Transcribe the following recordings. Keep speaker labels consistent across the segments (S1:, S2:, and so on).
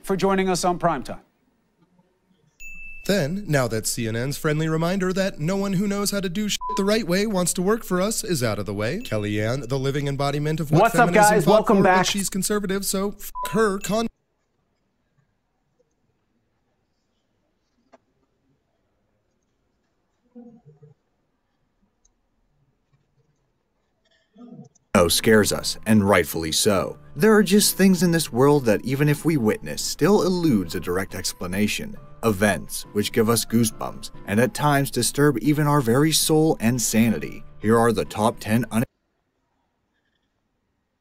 S1: For joining us on Primetime.
S2: Then, now that CNN's friendly reminder that no one who knows how to do shit the right way wants to work for us is out of the way, Kellyanne, the living embodiment of what
S1: What's up, guys? Welcome back.
S2: She's conservative, so f her con.
S3: Scares us, and rightfully so. There are just things in this world that even if we witness, still eludes a direct explanation. Events which give us goosebumps, and at times disturb even our very soul and sanity. Here are the top 10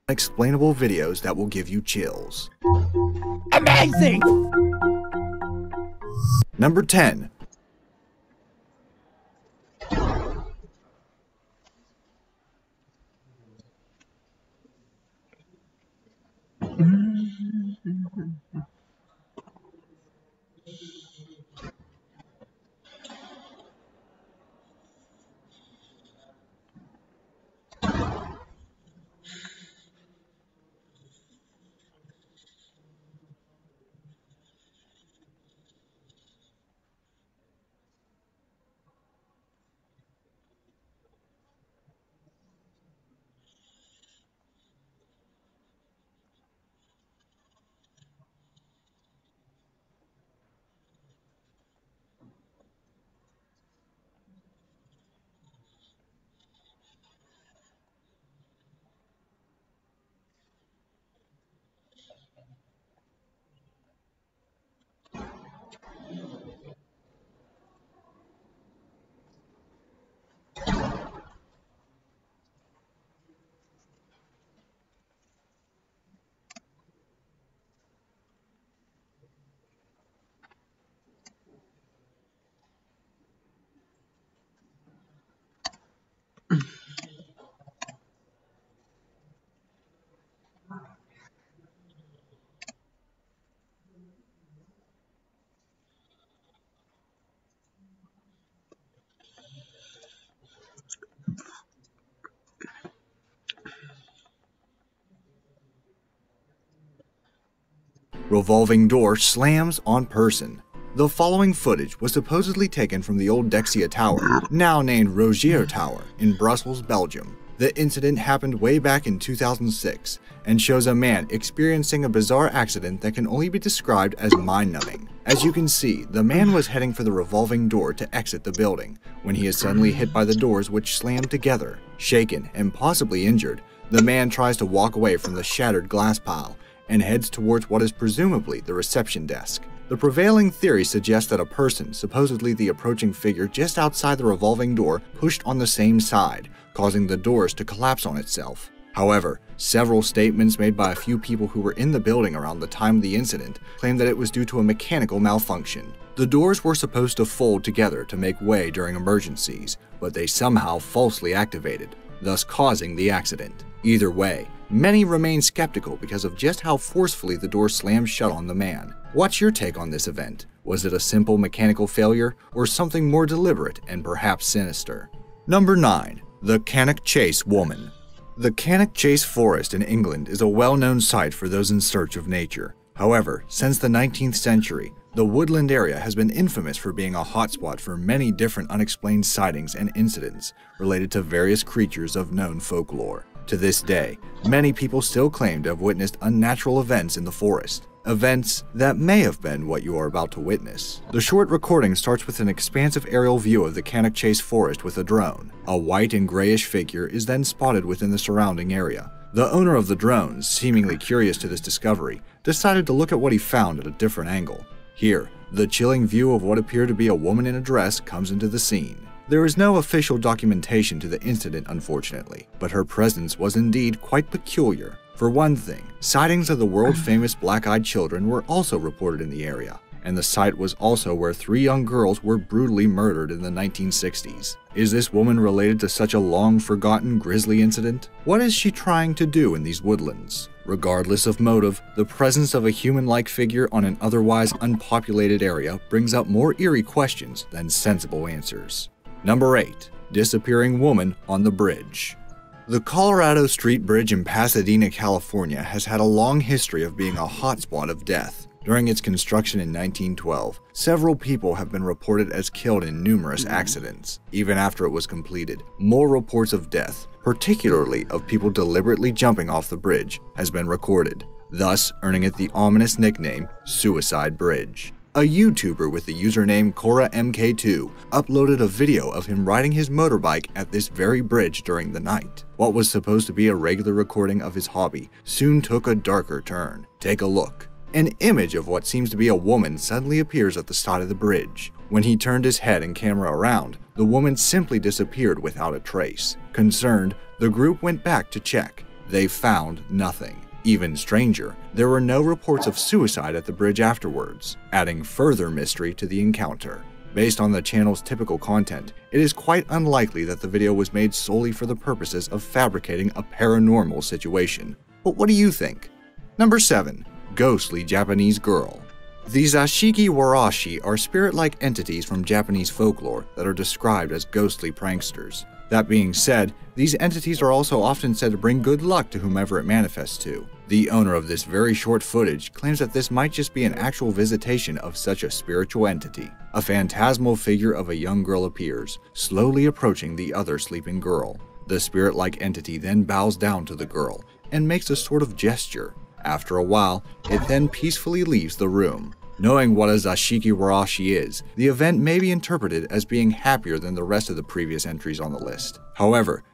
S3: unexplainable videos that will give you chills.
S1: Amazing!
S3: Number 10. Revolving door slams on person. The following footage was supposedly taken from the old Dexia Tower, now named Rogier Tower, in Brussels, Belgium. The incident happened way back in 2006 and shows a man experiencing a bizarre accident that can only be described as mind-numbing. As you can see, the man was heading for the revolving door to exit the building when he is suddenly hit by the doors, which slammed together. Shaken and possibly injured, the man tries to walk away from the shattered glass pile and heads towards what is presumably the reception desk. The prevailing theory suggests that a person, supposedly the approaching figure just outside the revolving door, pushed on the same side, causing the doors to collapse on itself. However, several statements made by a few people who were in the building around the time of the incident claimed that it was due to a mechanical malfunction. The doors were supposed to fold together to make way during emergencies, but they somehow falsely activated, thus causing the accident. Either way, many remain skeptical because of just how forcefully the door slammed shut on the man. What's your take on this event? Was it a simple mechanical failure, or something more deliberate and perhaps sinister? Number 9. The Cannock Chase Woman. The Cannock Chase Forest in England is a well-known site for those in search of nature. However, since the 19th century, the woodland area has been infamous for being a hotspot for many different unexplained sightings and incidents related to various creatures of known folklore. To this day, many people still claim to have witnessed unnatural events in the forest. Events that may have been what you are about to witness. The short recording starts with an expansive aerial view of the Cannock Chase Forest with a drone. A white and grayish figure is then spotted within the surrounding area. The owner of the drone, seemingly curious to this discovery, decided to look at what he found at a different angle. Here, the chilling view of what appeared to be a woman in a dress comes into the scene. There is no official documentation to the incident, unfortunately, but her presence was indeed quite peculiar. For one thing, sightings of the world-famous black-eyed children were also reported in the area, and the site was also where 3 young girls were brutally murdered in the 1960s. Is this woman related to such a long-forgotten grisly incident? What is she trying to do in these woodlands? Regardless of motive, the presence of a human-like figure on an otherwise unpopulated area brings up more eerie questions than sensible answers. Number 8. Disappearing Woman on the Bridge. The Colorado Street Bridge in Pasadena, California has had a long history of being a hotspot of death. During its construction in 1912, several people have been reported as killed in numerous accidents. Even after it was completed, more reports of death, particularly of people deliberately jumping off the bridge, has been recorded, thus earning it the ominous nickname Suicide Bridge. A YouTuber with the username CoraMK2 uploaded a video of him riding his motorbike at this very bridge during the night. What was supposed to be a regular recording of his hobby soon took a darker turn. Take a look. An image of what seems to be a woman suddenly appears at the side of the bridge. When he turned his head and camera around, the woman simply disappeared without a trace. Concerned, the group went back to check. They found nothing. Even stranger, there were no reports of suicide at the bridge afterwards, adding further mystery to the encounter. Based on the channel's typical content, it is quite unlikely that the video was made solely for the purposes of fabricating a paranormal situation. But what do you think? Number 7. Ghostly Japanese Girl. The Zashiki Warashi are spirit-like entities from Japanese folklore that are described as ghostly pranksters. That being said, these entities are also often said to bring good luck to whomever it manifests to. The owner of this very short footage claims that this might just be an actual visitation of such a spiritual entity. A phantasmal figure of a young girl appears, slowly approaching the other sleeping girl. The spirit-like entity then bows down to the girl and makes a sort of gesture. After a while, it then peacefully leaves the room. Knowing what a Zashiki Warashi is, the event may be interpreted as being happier than the rest of the previous entries on the list. However,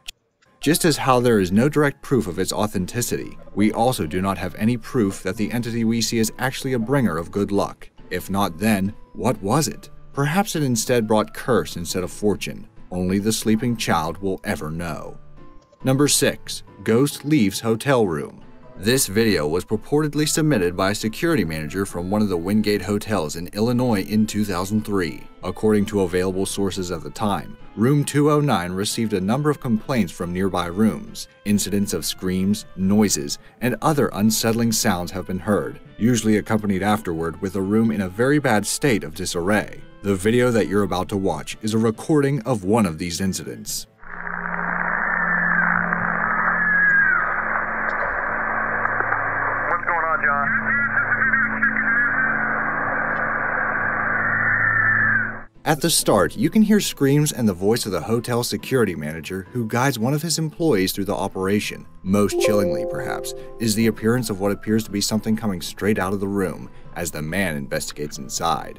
S3: just as how there is no direct proof of its authenticity, we also do not have any proof that the entity we see is actually a bringer of good luck. If not, then what was it? Perhaps it instead brought curse instead of fortune. Only the sleeping child will ever know. Number 6. Ghost leaves hotel room. This video was purportedly submitted by a security manager from one of the Wingate hotels in Illinois in 2003. According to available sources at the time, room 209 received a number of complaints from nearby rooms. Incidents of screams, noises, and other unsettling sounds have been heard, usually accompanied afterward with a room in a very bad state of disarray. The video that you're about to watch is a recording of one of these incidents. At the start, you can hear screams and the voice of the hotel security manager who guides one of his employees through the operation. Most chillingly, perhaps, is the appearance of what appears to be something coming straight out of the room as the man investigates inside.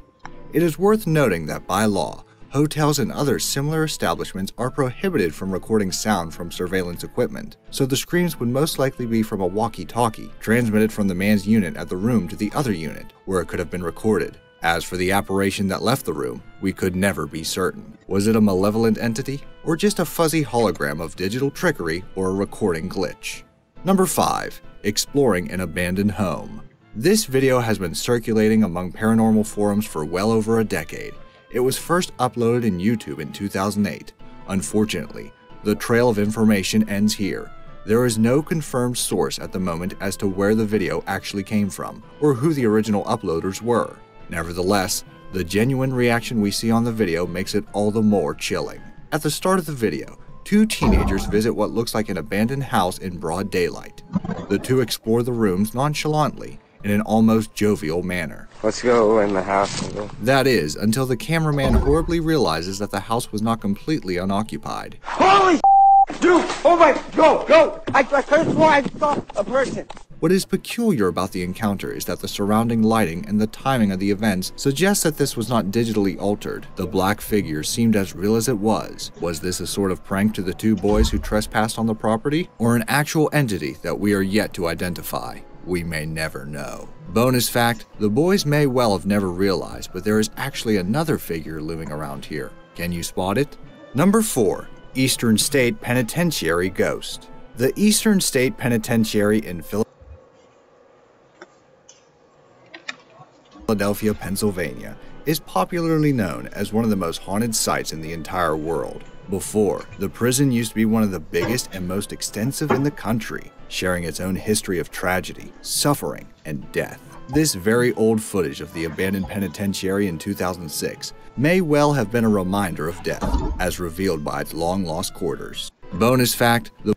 S3: It is worth noting that by law, hotels and other similar establishments are prohibited from recording sound from surveillance equipment, so the screams would most likely be from a walkie-talkie transmitted from the man's unit at the room to the other unit, where it could have been recorded. As for the apparition that left the room, we could never be certain. Was it a malevolent entity, or just a fuzzy hologram of digital trickery or a recording glitch? Number 5. Exploring an abandoned home. This video has been circulating among paranormal forums for well over a decade. It was first uploaded in YouTube in 2008. Unfortunately, the trail of information ends here. There is no confirmed source at the moment as to where the video actually came from, or who the original uploaders were. Nevertheless, the genuine reaction we see on the video makes it all the more chilling. At the start of the video, 2 teenagers visit what looks like an abandoned house in broad daylight. The 2 explore the rooms nonchalantly, in an almost jovial manner.
S4: Let's go in the house.
S3: That is, until the cameraman horribly realizes that the house was not completely unoccupied.
S4: Holy dude! Oh my, go! I first swore I saw a person.
S3: What is peculiar about the encounter is that the surrounding lighting and the timing of the events suggests that this was not digitally altered. The black figure seemed as real as it was. Was this a sort of prank to the 2 boys who trespassed on the property, or an actual entity that we are yet to identify? We may never know. Bonus fact, the boys may well have never realized, but there is actually another figure looming around here. Can you spot it? Number 4. Eastern State Penitentiary Ghost. The Eastern State Penitentiary in Philadelphia, Pennsylvania, is popularly known as one of the most haunted sites in the entire world. Before, the prison used to be one of the biggest and most extensive in the country, sharing its own history of tragedy, suffering, and death. This very old footage of the abandoned penitentiary in 2006 may well have been a reminder of death, as revealed by its long-lost quarters. Bonus fact, the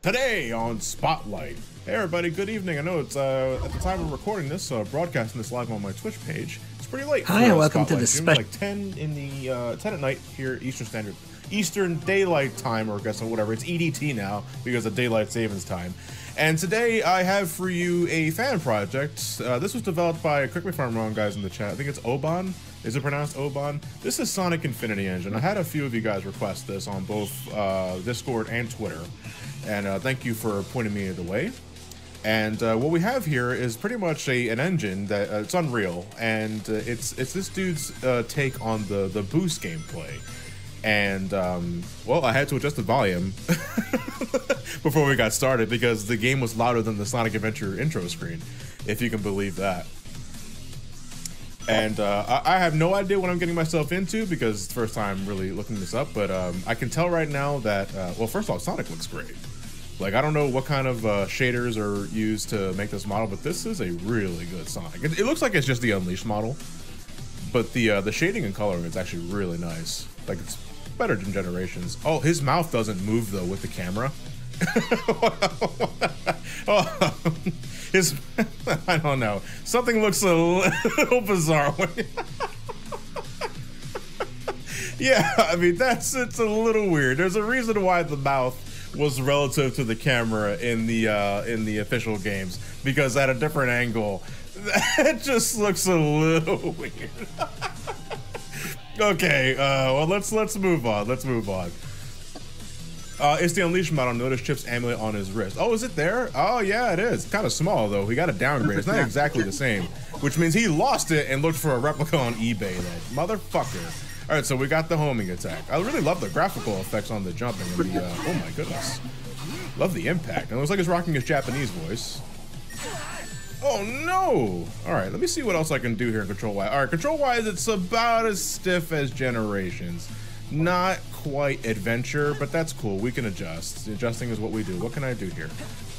S5: Today on Spotlight. Hey everybody, good evening. I know it's at the time of recording this, broadcasting this live on my Twitch page. It's pretty late.
S6: Hi, and welcome to the
S5: special. Like 10 in the 10 at night here, Eastern Daylight Time, or I guess whatever. It's EDT now because of Daylight Savings Time. And today I have for you a fan project. This was developed by, correct me if I'm wrong, guys in the chat. I think it's Oban. Is it pronounced Oban? This is Sonic Infinity Engine. I had a few of you guys request this on both Discord and Twitter. And thank you for pointing me the way. And what we have here is pretty much an engine that it's Unreal, and it's this dude's take on the boost gameplay. And well, I had to adjust the volume before we got started because the game was louder than the Sonic Adventure intro screen, if you can believe that. And I have no idea what I'm getting myself into because it's the first time really looking this up, but I can tell right now that, well, first of all, Sonic looks great. Like, I don't know what kind of shaders are used to make this model, but this is a really good Sonic. It looks like it's just the Unleashed model, but the shading and coloring is actually really nice. Like, it's better than Generations. Oh, his mouth doesn't move, though, with the camera. Oh, I don't know. Something looks a little bizarre. Yeah, I mean, it's a little weird. There's a reason why the mouth was relative to the camera in the official games, because at a different angle, it just looks a little weird. Okay, well, let's move on. Let's move on. It's the Unleashed model. Notice Chip's amulet on his wrist. Oh, is it there? Oh, yeah, it is. Kind of small, though. He got a downgrade. It's not exactly the same, which means he lost it and looked for a replica on eBay. That motherfucker. All right, so we got the homing attack. I really love the graphical effects on the jumping and the, oh my goodness. Love the impact. And it looks like he's rocking his Japanese voice. Oh no! All right, let me see what else I can do here in Control-Y. All right, Control-Wise, it's about as stiff as Generations. Not quite Adventure, but that's cool. We can adjust. Adjusting is what we do. What can I do here?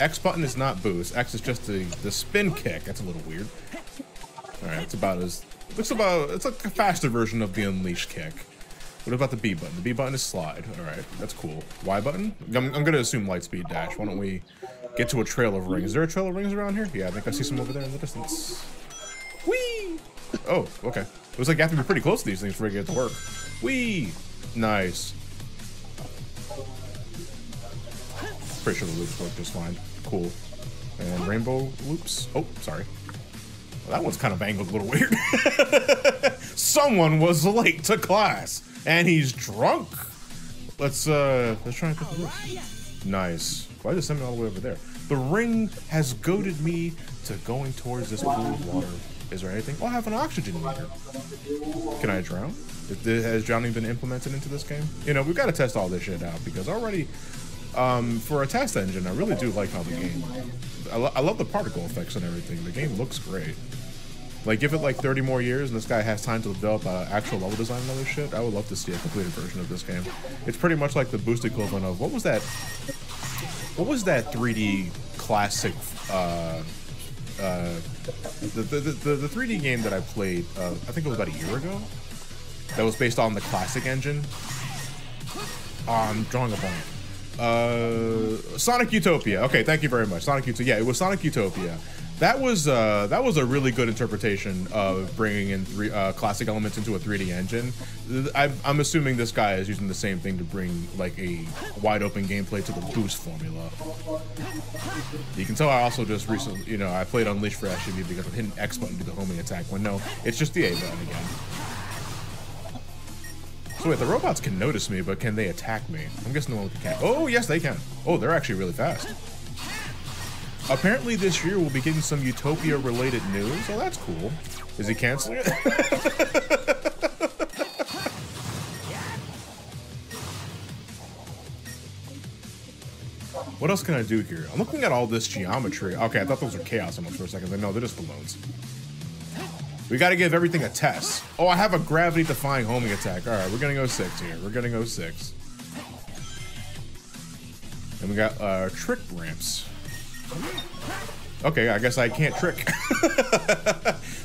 S5: X button is not boost. X is just the spin kick. That's a little weird. All right, it's about as... it's like a faster version of the Unleashed kick. What about the B button? The B button is slide. All right, that's cool. Y button? I'm gonna assume light speed dash. Why don't we get to a trail of rings? Is there a trail of rings around here? Yeah, I think I see some over there in the distance. Whee! Oh, okay. It was like you have to be pretty close to these things for it to get to work. Whee! Nice. Pretty sure the loops work just fine. Cool. And rainbow loops. Oh, sorry. Well, that one's kind of angled a little weird. Someone was late to class, and he's drunk. Let's try and pick this. Nice. Why did it send me all the way over there? The ring has goaded me to going towards this pool of water. Is there anything? Oh, I have an oxygen meter. Can I drown? Has drowning been implemented into this game? You know, we've got to test all this shit out because already, for a test engine, I really do like how the game. I love the particle effects and everything. The game looks great. Like, give it like 30 more years and this guy has time to develop actual level design and other shit, I would love to see a completed version of this game. It's pretty much like the boost equivalent of, what was that 3D classic, the 3D game that I played, I think it was about a year ago, that was based on the classic engine. I'm drawing a blank. Sonic Utopia. Okay, thank you very much. Sonic Utopia. Yeah, it was Sonic Utopia. That was a really good interpretation of bringing in classic elements into a 3D engine. I'm assuming this guy is using the same thing to bring like a wide open gameplay to the boost formula. You can tell I also just recently, you know, I played Unleashed for SUV because I'm hitting X button to do the homing attack when no, it's just the A button again. So wait, the robots can notice me, but can they attack me? I'm guessing the one with the cat. Oh, yes, they can. Oh, they're actually really fast. Apparently this year we'll be getting some Utopia-related news. Oh, that's cool. Is he canceling it? What else can I do here? I'm looking at all this geometry. Okay, I thought those were chaos almost for a second. But no, they're just balloons. We got to give everything a test. Oh, I have a gravity-defying homing attack. All right, we're going to go 6 here. We're going to go 6. And we got trick ramps. Okay, I guess I can't trick.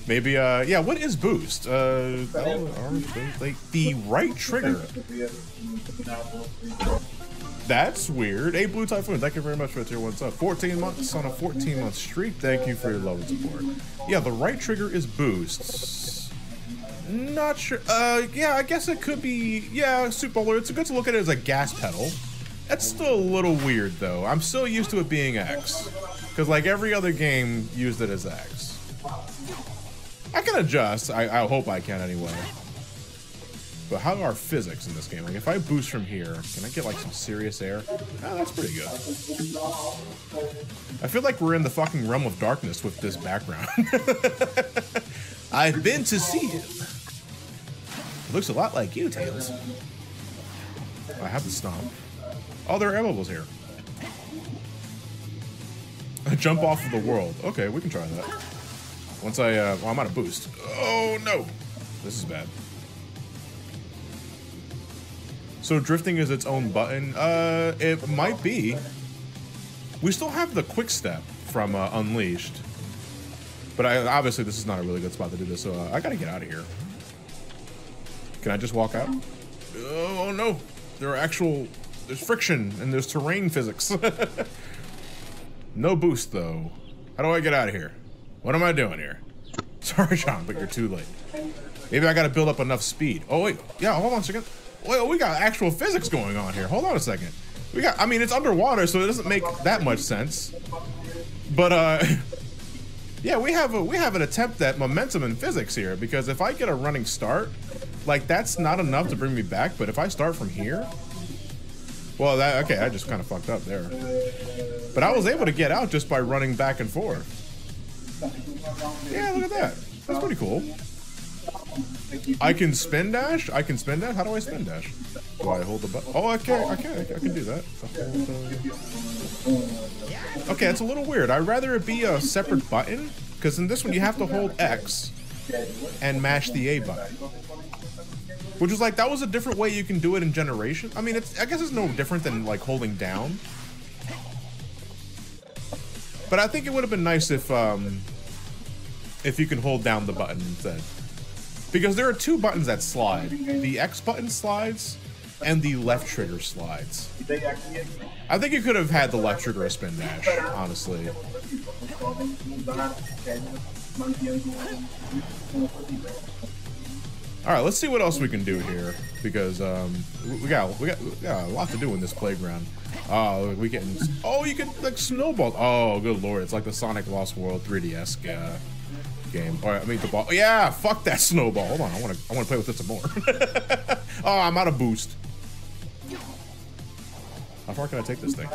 S5: Maybe, yeah, what is boost? Like the right trigger. That's weird. Hey, Blue Typhoon, thank you very much for the tier 1 sub. 14 months on a 14-month streak. Thank you for your love and support. Yeah, the right trigger is boost. Not sure. Yeah, I guess it could be, yeah, Super Bowler. It's good to look at it as a gas pedal. That's still a little weird, though. I'm still used to it being X. Because, like, every other game used it as X. I can adjust. I hope I can, anyway. But how are physics in this game? Like, if I boost from here, can I get, like, some serious air? Oh, that's pretty good. I feel like we're in the fucking realm of darkness with this background. I've been to see him. It looks a lot like you, Tails. I have the stomp. Oh, there are air bubbles here. Jump off of the world. Okay, we can try that. Once well, I'm out of boost. Oh, no. This is bad. So drifting is its own button? It might be. We still have the quick step from Unleashed. But obviously this is not a really good spot to do this, so I gotta get out of here. Can I just walk out? Oh, no. There's friction and there's terrain physics. No boost, though. How do I get out of here? What am I doing here? Sorry, Sean, but you're too late. Maybe I gotta build up enough speed. Oh, wait. Yeah, hold on a second. Wait, we got actual physics going on here. Hold on a second. I mean, it's underwater, so it doesn't make that much sense. But, yeah, we have an attempt at momentum in physics here, because if I get a running start, like, that's not enough to bring me back, but if I start from here, well, okay, I just kind of fucked up there. But I was able to get out just by running back and forth. Yeah, look at that. That's pretty cool. I can spin dash? I can spin dash? How do I spin dash? Do I hold the button? Oh, okay, I can do that. Okay, it's a little weird. I'd rather it be a separate button, because in this one you have to hold X and mash the A button. Which is like, that was a different way you can do it in Generation. I mean, I guess it's no different than like holding down. But I think it would have been nice if you can hold down the button instead. Because there are 2 buttons that slide. The X button slides and the left trigger slides. I think you could have had the left trigger a spin dash, honestly. All right, let's see what else we can do here because we got a lot to do in this playground. We can you can like snowball. Oh, good lord, it's like the Sonic Lost World 3DS game. All right, I mean the ball. Yeah, fuck that snowball. Hold on, I want to play with it some more. Oh, I'm out of boost. How far can I take this thing?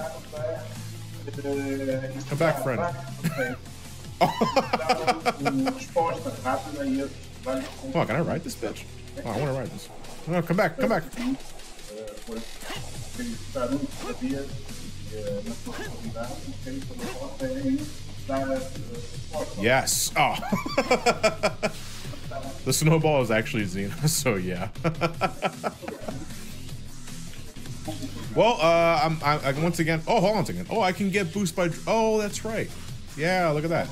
S5: Come back, friend. Come on, can I ride this bitch? Oh, I want to ride this. No, come back, come back. Yes. Oh. The snowball is actually Xena, so yeah. Well, I once again. Oh, hold on a second. Oh, I can get boost by. Oh, that's right. Yeah, look at that.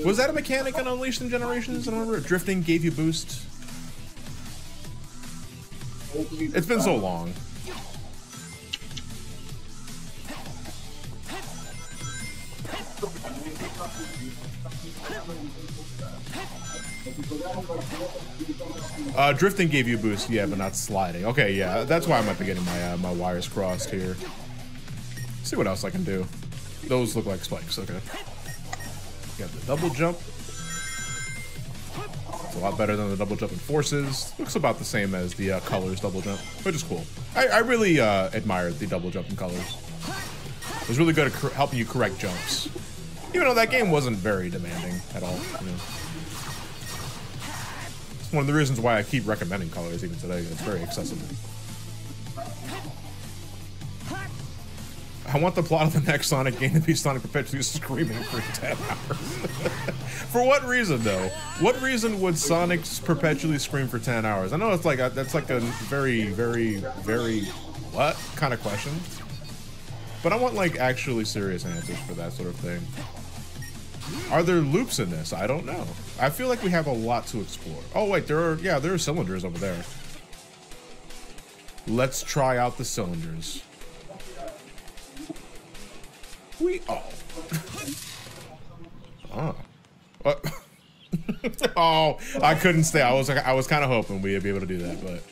S5: Was that a mechanic in Unleashed in Generations? I don't remember. Drifting gave you boost. It's been so long. Drifting gave you boost, yeah, but not sliding. Okay, yeah, that's why I might be getting my my wires crossed here. See what else I can do. Those look like spikes. Okay. Got the double jump. It's a lot better than the double jump in Forces. Looks about the same as the Colors double jump, which is cool. I really admired the double jump in Colors. It was really good at helping you correct jumps. Even though that game wasn't very demanding at all. You know. It's one of the reasons why I keep recommending Colors even today. It's very accessible. I want the plot of the next Sonic game to be Sonic perpetually screaming for 10 hours. For what reason, though? What reason would Sonic perpetually scream for 10 hours? I know it's like that's like a very, very, very what kind of question. But I want like actually serious answers for that sort of thing. Are there loops in this? I don't know. I feel like we have a lot to explore. Oh wait, there are cylinders over there. Let's try out the cylinders. Oh. What? Oh, I couldn't stay. I was kind of hoping we'd be able to do that, but.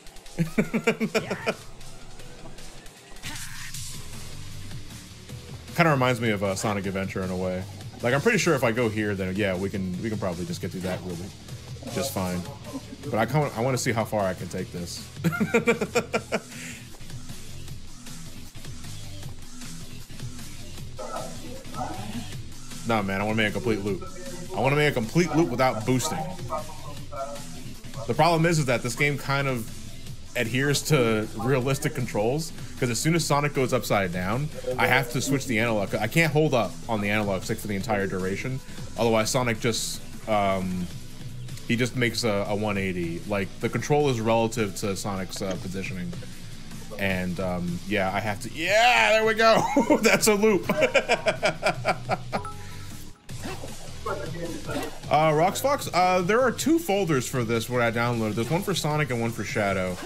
S5: Kind of reminds me of Sonic Adventure in a way. Like I'm pretty sure if I go here, then yeah, we can probably just get through that really just fine. But I want to see how far I can take this. Nah, man, I want to make a complete loop. I want to make a complete loop without boosting. The problem is that this game kind of adheres to realistic controls, because as soon as Sonic goes upside down, I have to switch the analog. I can't hold up on the analog stick for the entire duration. Otherwise, Sonic just, he just makes a 180. Like, the control is relative to Sonic's positioning. And, yeah, I have to, yeah, there we go. That's a loop. Roxfox, there are two folders for this where I downloaded. There's one for Sonic and one for Shadow.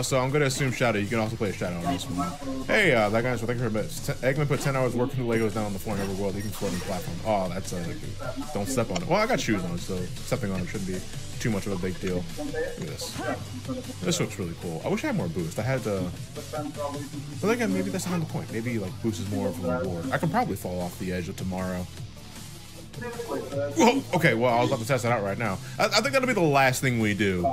S5: So I'm gonna assume Shadow. You can also play Shadow on this one. Hey, that guy's for thank you for a bit. Eggman put 10 hours working the Legos down on the floor in every world. You can float on the platform. Oh, that's don't step on it. Well, I got shoes on, so stepping on it shouldn't be too much of a big deal. Look at this. This looks really cool. I wish I had more boost. I had to. But again, maybe that's not the point. Maybe like boost is more of a reward. I can probably fall off the edge of tomorrow. Whoa, okay, well, I was about to test it out right now. I think that'll be the last thing we do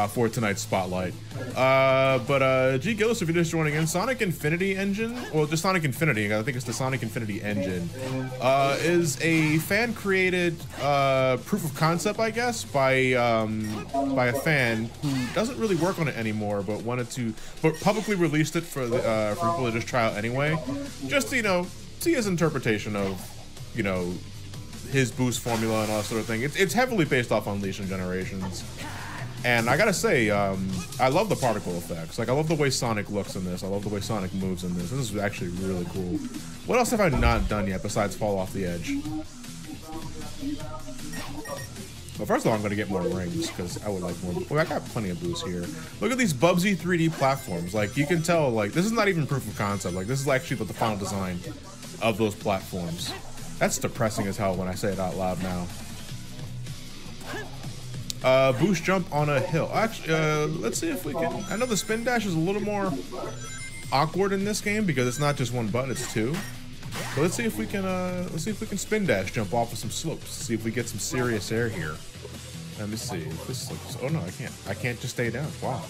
S5: for tonight's spotlight. G. Gillis, if you're just joining in, Sonic Infinity Engine, well, just Sonic Infinity, I think it's the Sonic Infinity Engine, is a fan-created proof of concept, I guess, by a fan who doesn't really work on it anymore, but publicly released it for people to just try out anyway, just to, you know, see his interpretation of, you know, his boost formula and all that sort of thing. It's heavily based off Unleashed in Generations. And I gotta say, I love the particle effects. Like, I love the way Sonic looks in this. I love the way Sonic moves in this. This is actually really cool. What else have I not done yet besides fall off the edge? Well, first of all, I'm gonna get more rings, because I would like more. Well, I got plenty of boosts here. Look at these Bubsy 3D platforms. Like, you can tell, like, this is not even proof of concept. Like, this is actually the final design of those platforms. That's depressing as hell when I say it out loud now. Boost jump on a hill. Actually, let's see if we can. I know the spin dash is a little more awkward in this game because it's not just one button, it's two. But let's see if we can spin dash jump off of some slopes. See if we get some serious air here. Let me see. This looks. Oh no, I can't. I can't just stay down. Wow.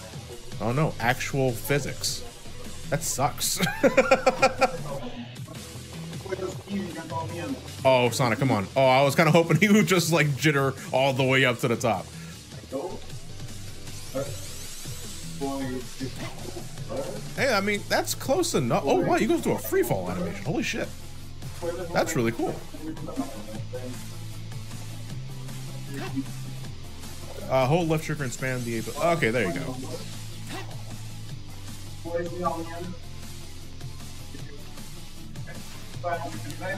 S5: Oh no, actual physics. That sucks. Oh, Sonic, come on. Oh, I was kind of hoping he would just like jitter all the way up to the top. Hey, I mean, that's close enough. Oh, wow, he goes to a free fall animation. Holy shit. That's really cool. Hold left trigger and spam the A. Okay, there you go.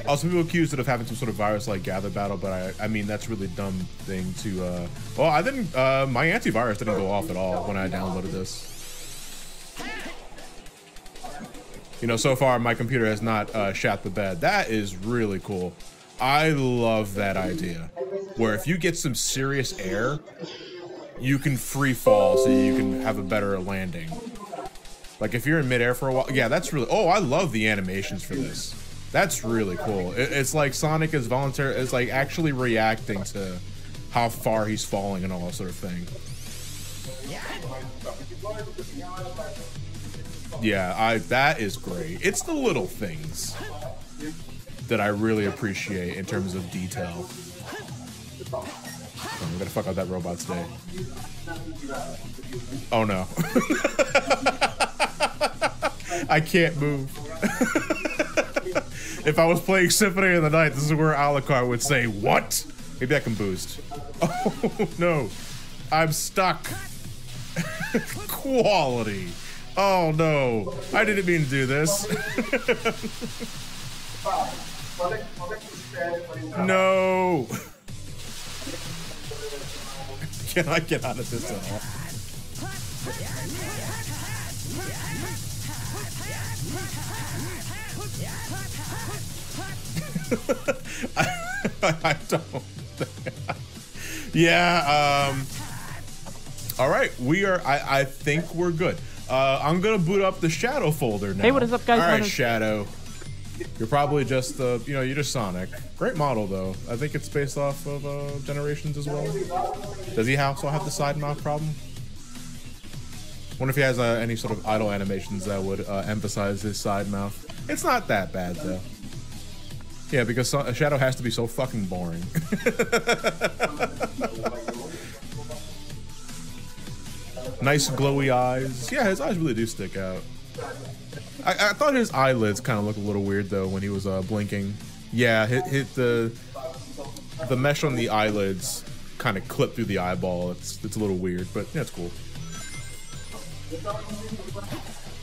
S5: Also, people accused it of having some sort of virus-like gather battle, but I mean, that's a really dumb thing to, well, I didn't, my antivirus didn't go off at all when I downloaded this. You know, so far, my computer has not shat the bed. That is really cool. I love that idea, where if you get some serious air, you can free fall so you can have a better landing. Like, if you're in midair for a while, yeah, that's really, oh, I love the animations for this. That's really cool. It's like Sonic is like actually reacting to how far he's falling and all that sort of thing. Yeah, that is great. It's the little things that I really appreciate in terms of detail. I'm gonna fuck out that robot today. Oh no. I can't move. If I was playing Symphony of the Night, this is where Alucard would say, what? Maybe I can boost. Oh no, I'm stuck. Quality. Oh no, I didn't mean to do this. No. Can I get out of this at all? I don't. Yeah. All right, we are. I think we're good. I'm gonna boot up the Shadow folder now.
S6: Hey, what is up, guys?
S5: All right, Shadow. You're probably just you know, you're just Sonic. Great model though. I think it's based off of Generations as well. Does he also have the side mouth problem? Wonder if he has any sort of idle animations that would emphasize his side mouth. It's not that bad though. Yeah, because Shadow has to be so fucking boring. Nice glowy eyes. Yeah, his eyes really do stick out. I thought his eyelids kind of looked a little weird though when he was blinking. Yeah, hit the mesh on the eyelids kind of clipped through the eyeball. It's a little weird, but yeah, it's cool.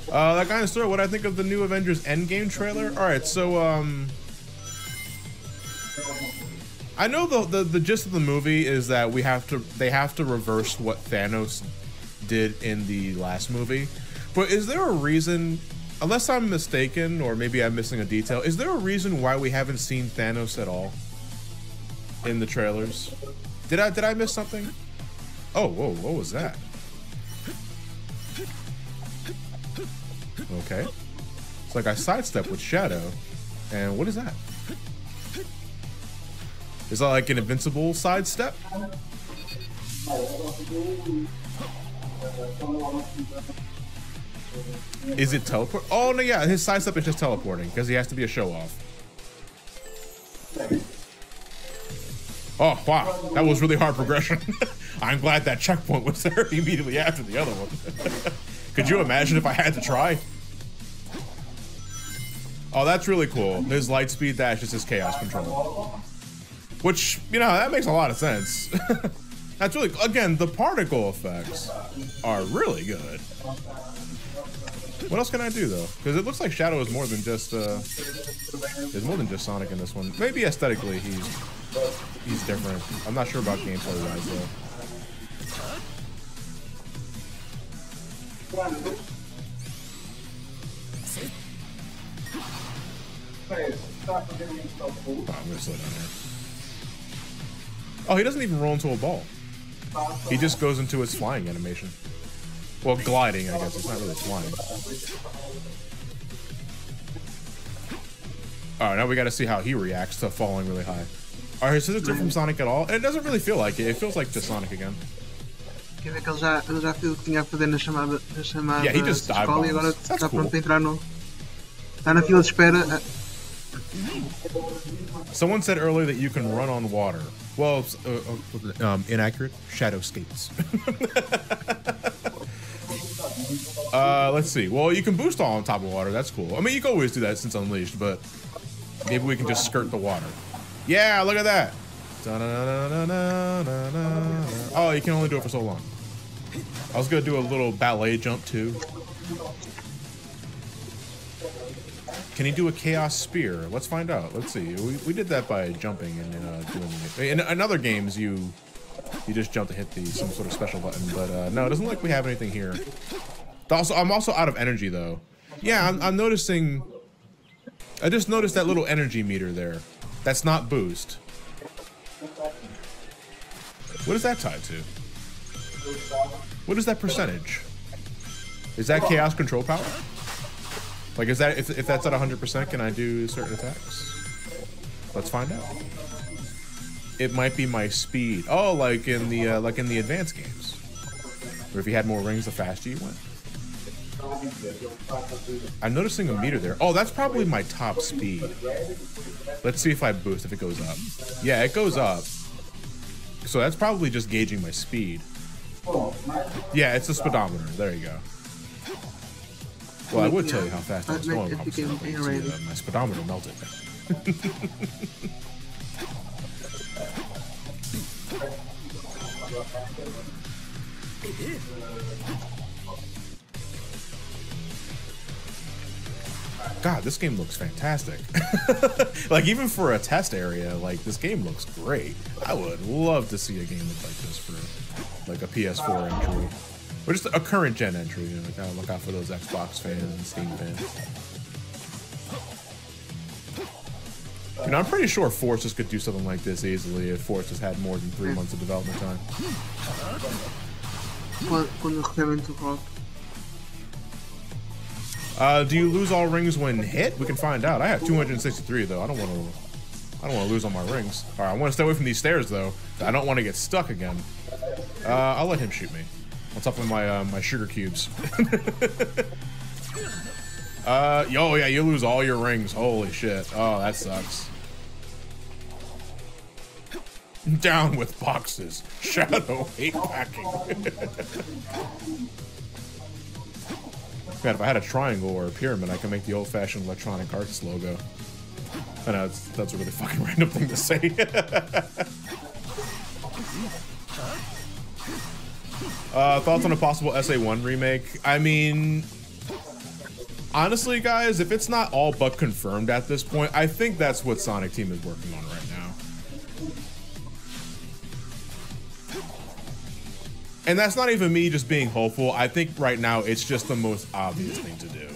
S5: That kind of story. What I think of the new Avengers Endgame trailer? All right, so I know the gist of the movie is that they have to reverse what Thanos did in the last movie. But is there a reason, unless I'm mistaken or maybe I'm missing a detail, is there a reason why we haven't seen Thanos at all in the trailers? Did I miss something? Oh, whoa, what was that? Okay. It's like I sidestep with Shadow. And what is that? Is that like an invincible sidestep? Is it teleport? Oh no, yeah, his sidestep is just teleporting because he has to be a show off. Oh wow, that was really hard progression. I'm glad that checkpoint was there immediately after the other one. Could you imagine if I had to try? Oh, that's really cool. His light speed dash is his chaos control. Which, you know, that makes a lot of sense. That's really, again, the particle effects are really good. What else can I do though? Because it looks like Shadow is more than just Sonic in this one. Maybe aesthetically he's different. I'm not sure about gameplay wise though. Oh, I'm gonna slow down here. Oh, he doesn't even roll into a ball. He just goes into his flying animation. Well, gliding, I guess. It's not really flying. All right, now we got to see how he reacts to falling really high. Are his scissors different from Sonic at all? And it doesn't really feel like it. It feels like just Sonic again.
S6: Quer ver que ele já fez o que tinha a fazer na chamada
S5: Yeah, he just dive
S6: escola e agora
S5: bombs.
S6: está
S5: That's
S6: pronto
S5: cool.
S6: para entrar no... Está na fila de espera.
S5: Someone said earlier that you can run on water. Well, inaccurate. Shadow skates. Let's see. Well, you can boost all on top of water. That's cool. I mean, you can always do that since Unleashed, but maybe we can just skirt the water. Yeah, look at that. Oh, you can only do it for so long. I was gonna do a little ballet jump too. Can he do a chaos spear? Let's find out. Let's see. We did that by jumping and doing it. In other games, you just jump to hit some sort of special button. But no, it doesn't look like we have anything here. Also, I'm also out of energy though. Yeah, I'm noticing. I just noticed that little energy meter there. That's not boost. What is that tied to? What is that percentage? Is that chaos control power? Like, is that if that's at 100%, can I do certain attacks? Let's find out. It might be my speed. Oh, like in the advanced games, where if you had more rings, the faster you went. I'm noticing a meter there. Oh, that's probably my top speed. Let's see if I boost, if it goes up. Yeah, it goes up. So that's probably just gauging my speed. Yeah, it's a speedometer. There you go. Well, I would tell you how fast I was going. My speedometer melted. God, this game looks fantastic. Like, even for a test area, like, this game looks great. I would love to see a game look like this for, like, a PS4 entry. Or just a current gen entry, you know, like, gotta look out for those Xbox fans and Steam fans. You know, I'm pretty sure Forces could do something like this easily if Forces had more than 3 months of development time.
S6: Quando recebem o rock.
S5: Do you lose all rings when hit? We can find out. I have 263 though. I don't want to lose all my rings. All right, I want to stay away from these stairs though. I don't want to get stuck again. I'll let him shoot me. On top of my my sugar cubes. Yo, yeah, you lose all your rings. Holy shit. Oh, that sucks. Down with boxes. Shadow hate packing. God, if I had a triangle or a pyramid, I could make the old-fashioned Electronic Arts logo. I know, that's a really fucking random thing to say. Thoughts on a possible SA1 remake? I mean, honestly, guys, if it's not all but confirmed at this point, I think that's what Sonic Team is working on right now. And that's not even me just being hopeful. I think right now it's just the most obvious thing to do.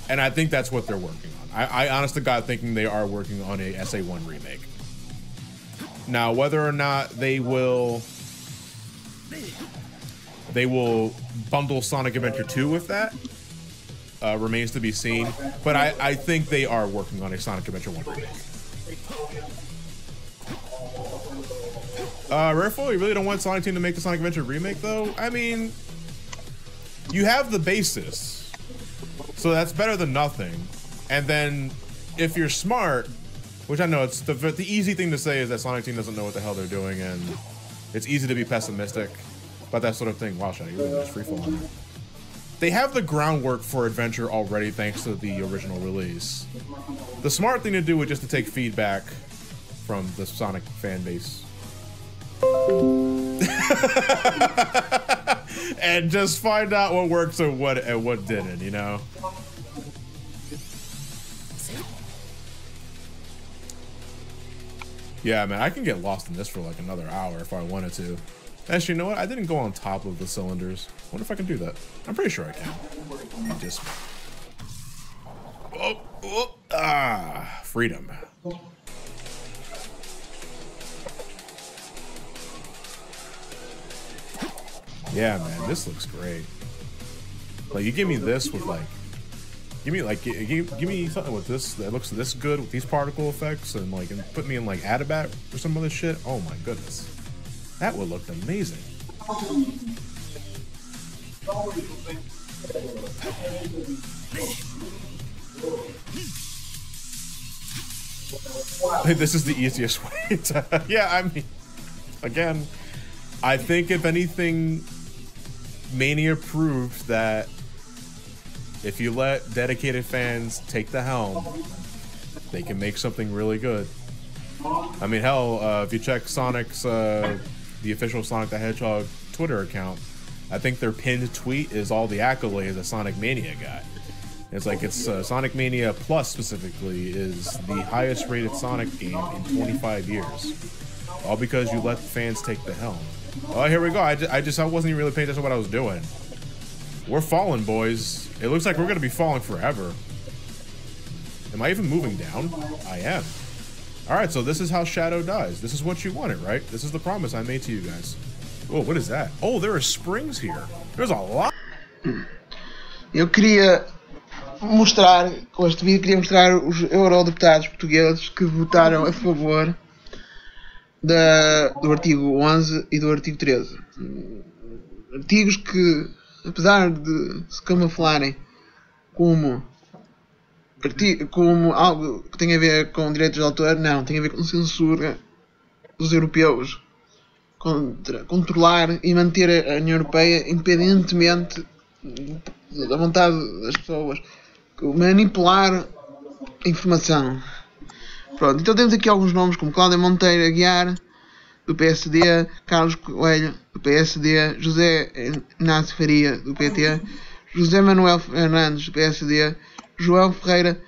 S5: And I think that's what they're working on. I honest to God thinking they are working on a SA1 remake. Now, whether or not they will bundle Sonic Adventure 2 with that remains to be seen. But I think they are working on a Sonic Adventure 1 remake. Rareful, you really don't want Sonic Team to make the Sonic Adventure remake, though? I mean, you have the basis, so that's better than nothing. And then, if you're smart, which I know it's the easy thing to say is that Sonic Team doesn't know what the hell they're doing, and it's easy to be pessimistic about that sort of thing. Wow, Shady, you really just freefall. They have the groundwork for Adventure already, thanks to the original release. The smart thing to do would just to take feedback from the Sonic fan base. And just find out what works and what didn't, you know? Yeah, man, I can get lost in this for like another hour if I wanted to. Actually, you know what? I didn't go on top of the cylinders. I wonder if I can do that. I'm pretty sure I can. Just... Freedom. Yeah, man, this looks great. Like, you give me this with like, give me something with this that looks this good with these particle effects, and like, and put me in like Adabat or some other shit. Oh my goodness, that would look amazing. This is the easiest way to, yeah, I mean, again, I think if anything, Mania proved that if you let dedicated fans take the helm, they can make something really good. I mean, hell, if you check Sonic's, the official Sonic the Hedgehog Twitter account, I think their pinned tweet is all the accolades that Sonic Mania got. It's like, it's Sonic Mania Plus specifically is the highest rated Sonic game in 25 years. All because you let the fans take the helm. Oh, here we go. I wasn't even really paying attention to what I was doing. We're falling, boys. It looks like we're gonna be falling forever. Am I even moving down? I am. All right, so this is how Shadow dies. This is what you wanted, right? This is the promise I made to you guys. Whoa, what is that? Oh, there are springs here. There's a lot.
S6: Eu queria mostrar, com este vídeo, queria mostrar os eurodeputados portugueses que votaram a favor do artigo 11 e do artigo 13. Artigos que, apesar de se camuflarem como algo que tem a ver com direitos de autor, não, tem a ver com censura dos europeus, contra controlar e manter a União Europeia independentemente da vontade das pessoas, manipular a informação. Pronto, então temos aqui alguns nomes como Cláudia Monteiro Aguiar, do PSD, Carlos Coelho, do PSD, José Inácio Faria, do PT, José Manuel Fernandes, do PSD, João Ferreira,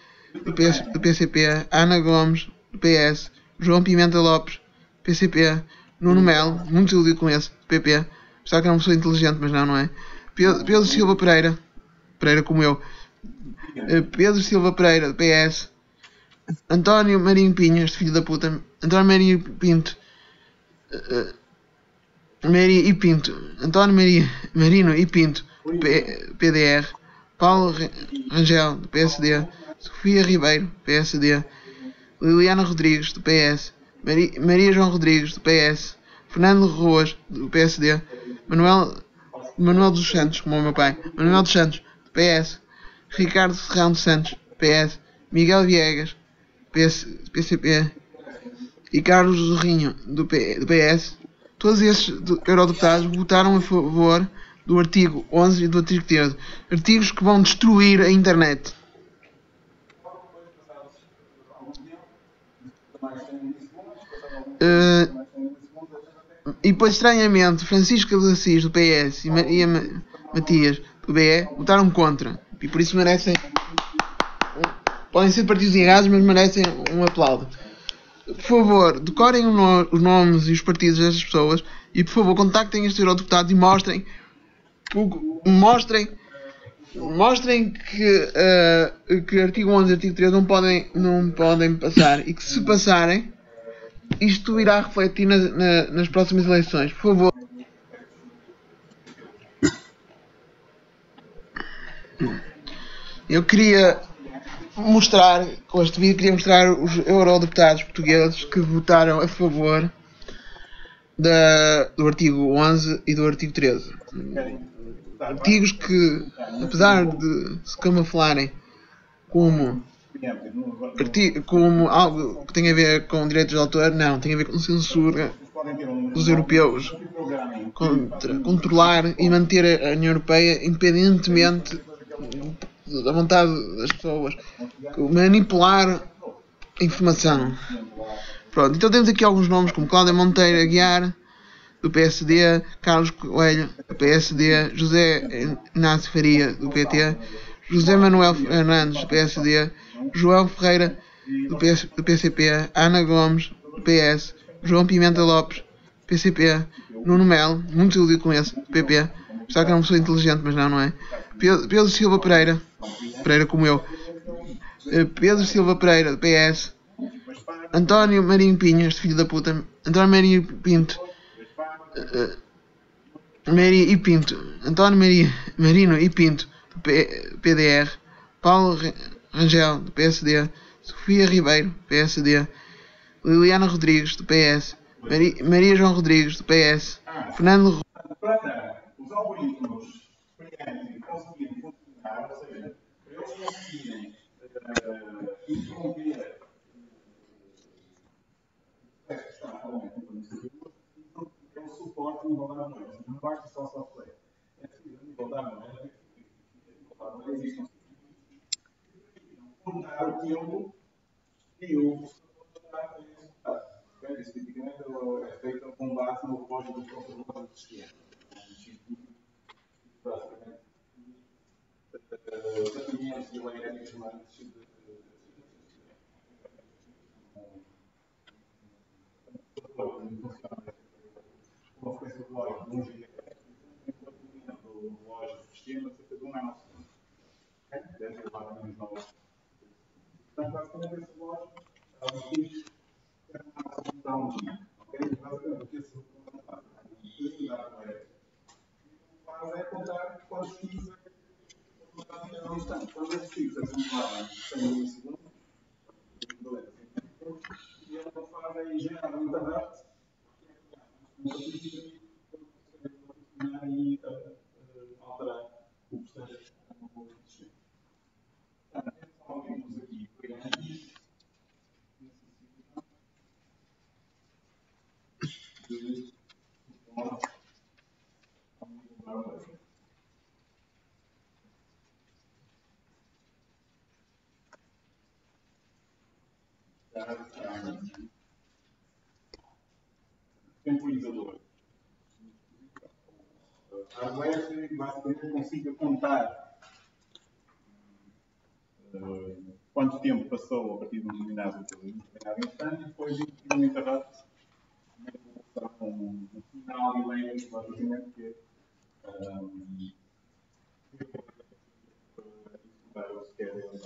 S6: do PCP, Ana Gomes, do PS, João Pimenta Lopes, do PCP, Nuno Melo, muito iludido com esse, do PP, pensava que era uma pessoa inteligente, mas não é. Pedro Silva Pereira como eu, Pedro Silva Pereira, do PS, António Marinho Pinho, este filho da puta, António Marinho Pinto, António Marino e Pinto, PDR, Paulo Rangel, do PSD, Sofia Ribeiro, PSD, Liliana Rodrigues, do PS, Maria João Rodrigues, do PS, Fernando Ruas, do PSD, Manuel dos Santos, como o meu pai, Manuel dos Santos, do PS, Ricardo Serrão dos Santos, do PS, Miguel Viegas, PCP, e Carlos Zorrinho, do PS. Todos estes eurodeputados votaram a favor do artigo 11 e do artigo 13. Artigos que vão destruir a internet. E depois, estranhamente, Francisco de Assis, do PS, e Maria Matias, do BE, votaram contra. E por isso merecem... Podem ser partidos errados, mas merecem um aplauso. Por favor, decorem os nomes e os partidos destas pessoas e, por favor, contactem estes eurodeputados e mostrem que artigo 11 e artigo 13 não podem passar, e que, se passarem, isto irá refletir nas próximas eleições. Por favor. Eu queria mostrar, com este vídeo, queria mostrar os eurodeputados portugueses que votaram a favor do artigo 11 e do artigo 13. Artigos que, apesar de se camuflarem como algo que tem a ver com direitos de autor, não, tem a ver com censura dos europeus, contra controlar e manter a União Europeia independentemente da vontade das pessoas, manipular a informação. Pronto, então temos aqui alguns nomes como Cláudia Monteiro Aguiar, do PSD, Carlos Coelho, do PSD, José Inácio Faria, do PT, José Manuel Fernandes, do PSD, João Ferreira, do PCP, Ana Gomes, do PS, João Pimenta Lopes, do PCP, Nuno Melo, muito iludido com esse, do PP, pensava que era uma pessoa inteligente, mas não é. Pedro Silva Pereira como eu, Pedro Silva Pereira, do PS. António Marinho Pinho, este filho da puta. António Marinho Pinto. Maria e Pinto. António Marino e Pinto, do PDR. Paulo Rangel, do PSD. Sofia Ribeiro, PSD. Liliana Rodrigues, do PS. Maria João Rodrigues, do PS. Fernando
S7: Para os algoritmos conseguirem funcionar, ou seja, para eles conseguirem interromper o que está a falar com o suporte a nível da moeda. Não basta só software. É preciso, a nível da moeda, existe um contar o tempo e o isso tipicamente é feito com base no código do controlador do sistema. Basicamente, tratamentos elétricos uma frequência de lógica de 1 GHz e um movimento lógico do sistema cerca de 1 nanosegundo. Deve ser lá menos 9. Portanto, basicamente, esse lógico é o que dá um dia. Basicamente, o que esse faz é contar quantos fios não estão. Quando esses fios acumularam 100 milissegundos, e ele faz aí gerar muita data e alterar o processo que está no sistema. Portanto, temos aqui creampie, de temporizador. A hardware basicamente consiga contar quanto tempo passou a partir de um determinado instante e depois um interrupt um final elétrico, basicamente, que executar o schedule.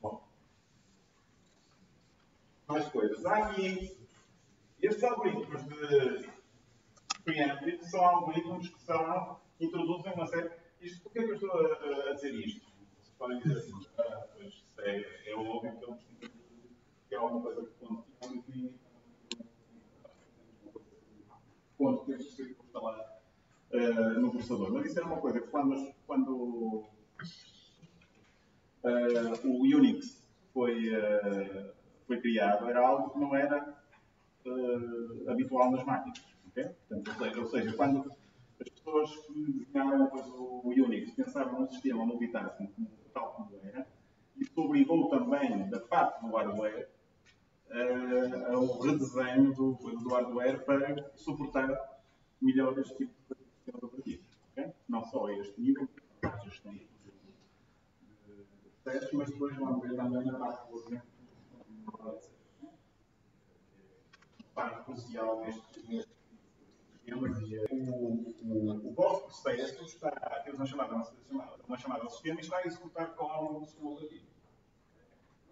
S7: Bom, mais coisas. Há aqui estes algoritmos de creampie são algoritmos que introduzem uma série. Porquê é que eu estou a dizer isto? Você pode dizer assim, pois é óbvio que é alguma coisa que quanto temos que ser instalar no processador. Mas isso era uma coisa que quando o Unix foi criado, era algo que não era habitual nas máquinas. Okay? Portanto, ou seja, quando as pessoas que desenharam o Unix pensavam num sistema multitasking tal como era, isso obrigou também, da parte do hardware, ao redesenho do hardware para suportar melhor este tipo de sistemas operativos. Okay? Não só a este nível, a gestão de processos, mas depois vamos ver também a parte do exemplo parte crucial nestes sistemas. O vosso processo está a ter uma chamada ao sistema e está a executar código do sistema operativo.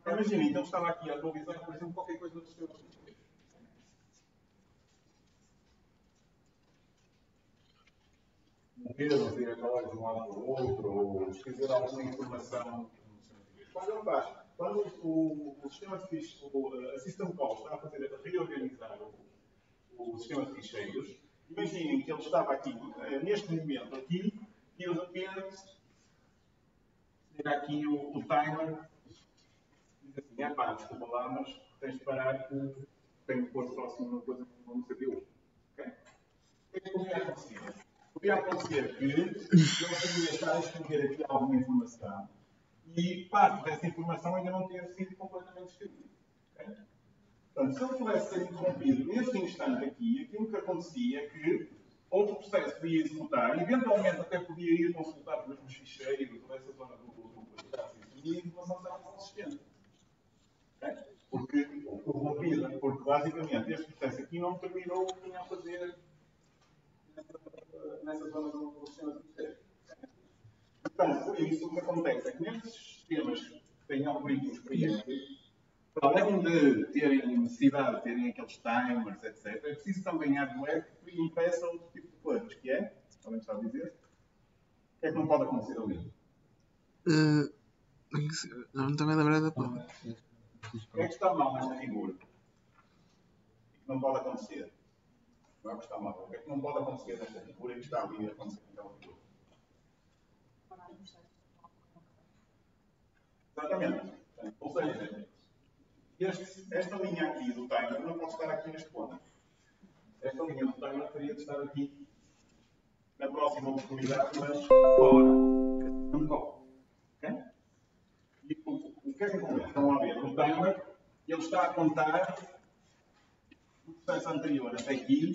S7: Imaginem, então estava aqui a atualizar, por exemplo, qualquer coisa do sistema operativo. Mover diretórios de um lado para o outro, ou escrever alguma informação. Quando o sistema de ficheiros, a System Call está a reorganizar o sistema de ficheiros, imaginem que ele estava aqui, neste momento aqui, e de repente chega aqui o timer e diz assim, pá, desculpa lá, mas tens de parar que tenho que pôr próximo uma coisa no CPU. Okay? O que é que podia acontecer? Podia acontecer que ele poderia estar a escrever aqui alguma informação e parte dessa informação ainda não ter sido completamente escrevida. Okay? Portanto, se ele pudesse ser interrompido neste instante aqui, aquilo que acontecia é que outro processo podia executar, eventualmente até podia ir consultar os mesmos ficheiros ou essa zona do e a informação estava consistente. Okay? Porque basicamente este processo aqui não terminou o que tinha a fazer nessa zona do sistema de ficheiros. Portanto, por isso, o que acontece é que nestes sistemas que têm algoritmos creampie, para além de terem necessidade de terem aqueles timers, etc., é preciso também hardware que impeça outro tipo de coisas, que é, alguém sabe dizer, o que é que não pode acontecer ali?
S6: Não estou a lembrar da porra.
S7: O que é que está mal nesta figura? O que não pode acontecer? Não é que está mal. O que é que não pode acontecer nesta figura e que está ali a acontecer naquela figura? Exatamente. Ou seja, esta linha aqui do timer não pode estar aqui neste ponto. Esta linha do timer teria de estar aqui na próxima oportunidade, mas fora. Não pode. Okay? E o que é que acontece? Estão a ver, o timer ele está a contar o processo anterior até aqui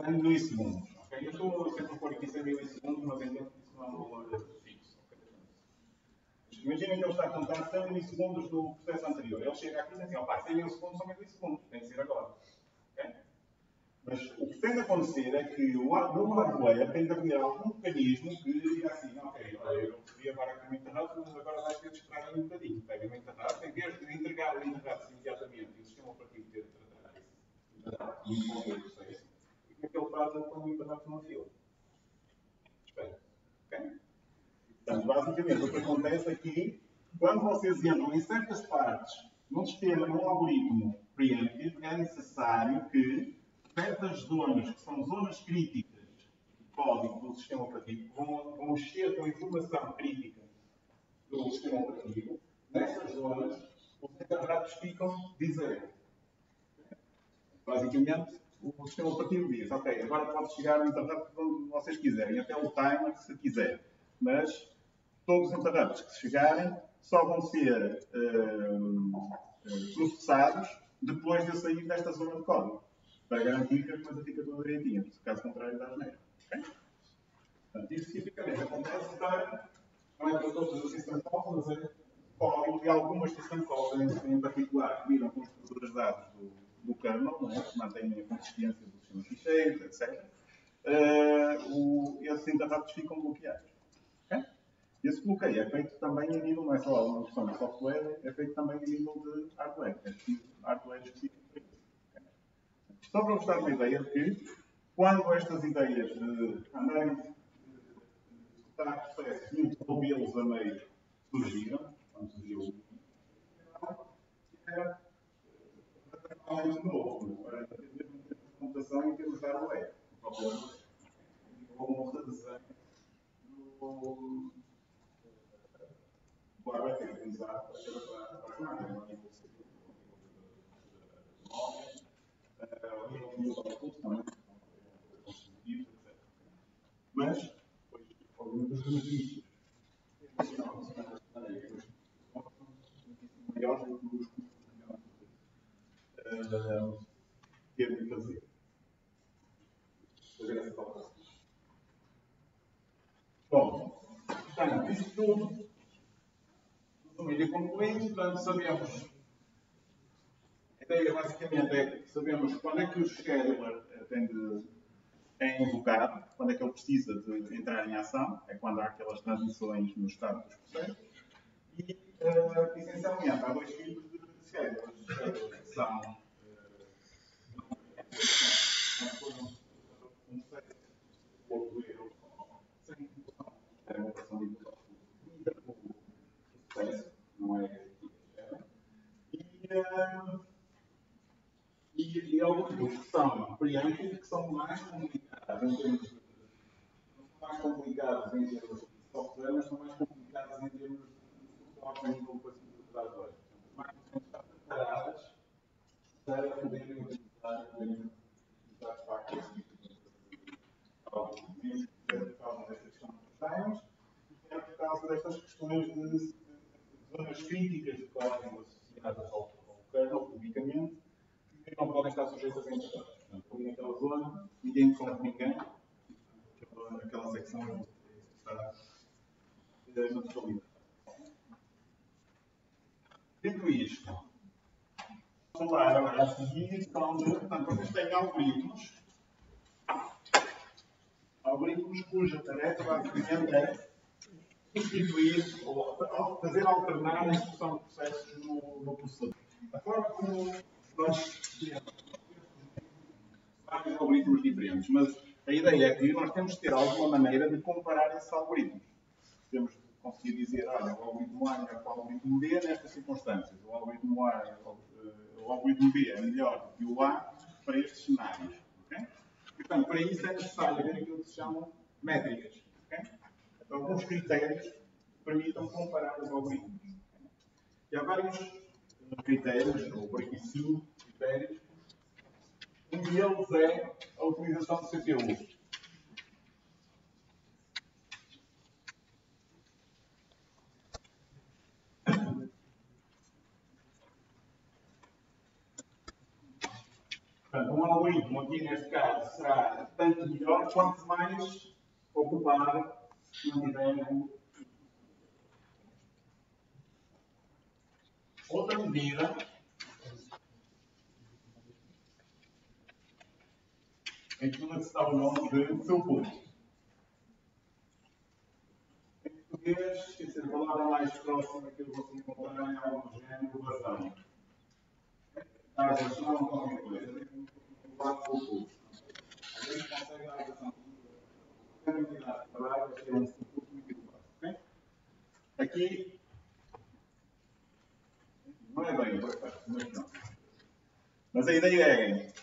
S7: em milissegundos. Okay? Eu estou sempre a pôr aqui 100 milissegundos, mas entendo que isso não é um valor fixo. Okay? Imaginem que ele está a contar 100 milissegundos do processo anterior. Ele chega aqui e diz assim, opa, 100 milissegundos são milissegundos, tem que ser agora. Okay? Mas o que tem de acontecer é que no hardware tem de haver algum mecanismo que diga assim, ok, olha, eu recebi agora aqui um interrupt, mas agora vai ter de esperar ali um bocadinho. Pega o interrupt, em vez de entregar o interrupt imediatamente e o sistema operativo ter de tratar esse interrupt e envolver o processo, o que é que ele faz quando o interrupt não fila? Espera. Ok? Portanto, basicamente, o que acontece aqui, quando vocês entram em certas partes num sistema, num algoritmo preemptive, é necessário que certas zonas, que são zonas críticas de código do sistema operativo, vão mexer com a informação crítica do sistema operativo. Nessas zonas, os interrupts ficam de zero. Basicamente, o sistema operativo diz, ok, agora pode chegar o interrupt onde vocês quiserem, até o timer se quiser. Mas todos os interrupts que chegarem só vão ser processados depois de eu sair desta zona de código. Para garantir que a coisa fica toda direitinha, porque caso contrário dá asneira. Okay? Portanto, isto tipicamente acontece para, não é para todas as system calls, mas é código e algumas system calls em particular que viram construtoras de dados do kernel, não é? Que mantêm a consistência do sistema de ficheiros, etc. Esses interrupts ficam bloqueados. Okay? Esse bloqueio é feito também a nível, não é só uma questão de software, é feito também a nível de hardware. É preciso hardware específico para isso. Só para vos dar uma ideia de que, quando estas ideias de andarem a executar processos e interrompê-los a meio surgiram, quando surgiu o era radicalmente novo, para ter mesmo em termos de computação e em termos de hardware. Como redesenho do hardware que é utilizado para as máquinas, mas, depois, obviamente, os benefícios maiores do que os custos que ter de fazer. Fazer essa operação. Bom, portanto, isto tudo, resumindo e concluindo, portanto, sabemos. A ideia basicamente é que sabemos quando é que o scheduler é invocado, quando é que ele precisa de entrar em ação, é quando há aquelas transições no estado dos processos. E, essencialmente, há dois tipos de schedulers. Schedulers que são um processo de erro sem inclusão, é uma operação de inclusão do processo, não é e alguns que são preemptive, que são mais complicados em termos de. Não são mais complicados em termos de software, mas são mais complicados em termos de suporte em nível de hardware. As máquinas têm que estar preparadas para poderem utilizar de facto esse tipo de algoritmos, quer por causa desta questão dos timers, e quer por causa destas questões de zonas críticas de código associadas ao kernel, publicamente, que não podem estar sujeitas a interrupts. Portanto, ali naquela zona, ninguém interrompe ninguém, aquela secção está na totalidade. Dito isto, vamos falar agora a seguir, portanto, vocês têm algoritmos Algoritmos cuja tarefa basicamente é substituir ou fazer alternar a execução de processos no processador. A forma como nós criamos vários algoritmos diferentes, mas a ideia é que nós temos que ter alguma maneira de comparar esses algoritmos. Temos de conseguir dizer, olha, o algoritmo A é melhor que o algoritmo B nestas circunstâncias, o algoritmo B é melhor que o A para estes cenários. Okay? E, portanto, para isso é necessário haver aquilo que se chamam métricas. Okay? Então, alguns critérios que permitam comparar os algoritmos. E há vários critérios, ou por aqui 5 critérios. Um deles é a utilização do CPU. Portanto, um algoritmo aqui neste caso será tanto melhor quanto mais ocupado mantiver. Outra medida é aquilo que se dá o nome de throughput. Em português, quer dizer, a palavra mais próxima que eu vou encontrar é algo do género vazão. Às vezes não é qualquer coisa, é um throughput. Às vezes consegue dar a razão de uma unidade de trabalho, vai ser um throughput muito elevado. Aqui, não é bem, por acaso, mas não. Mas a ideia é.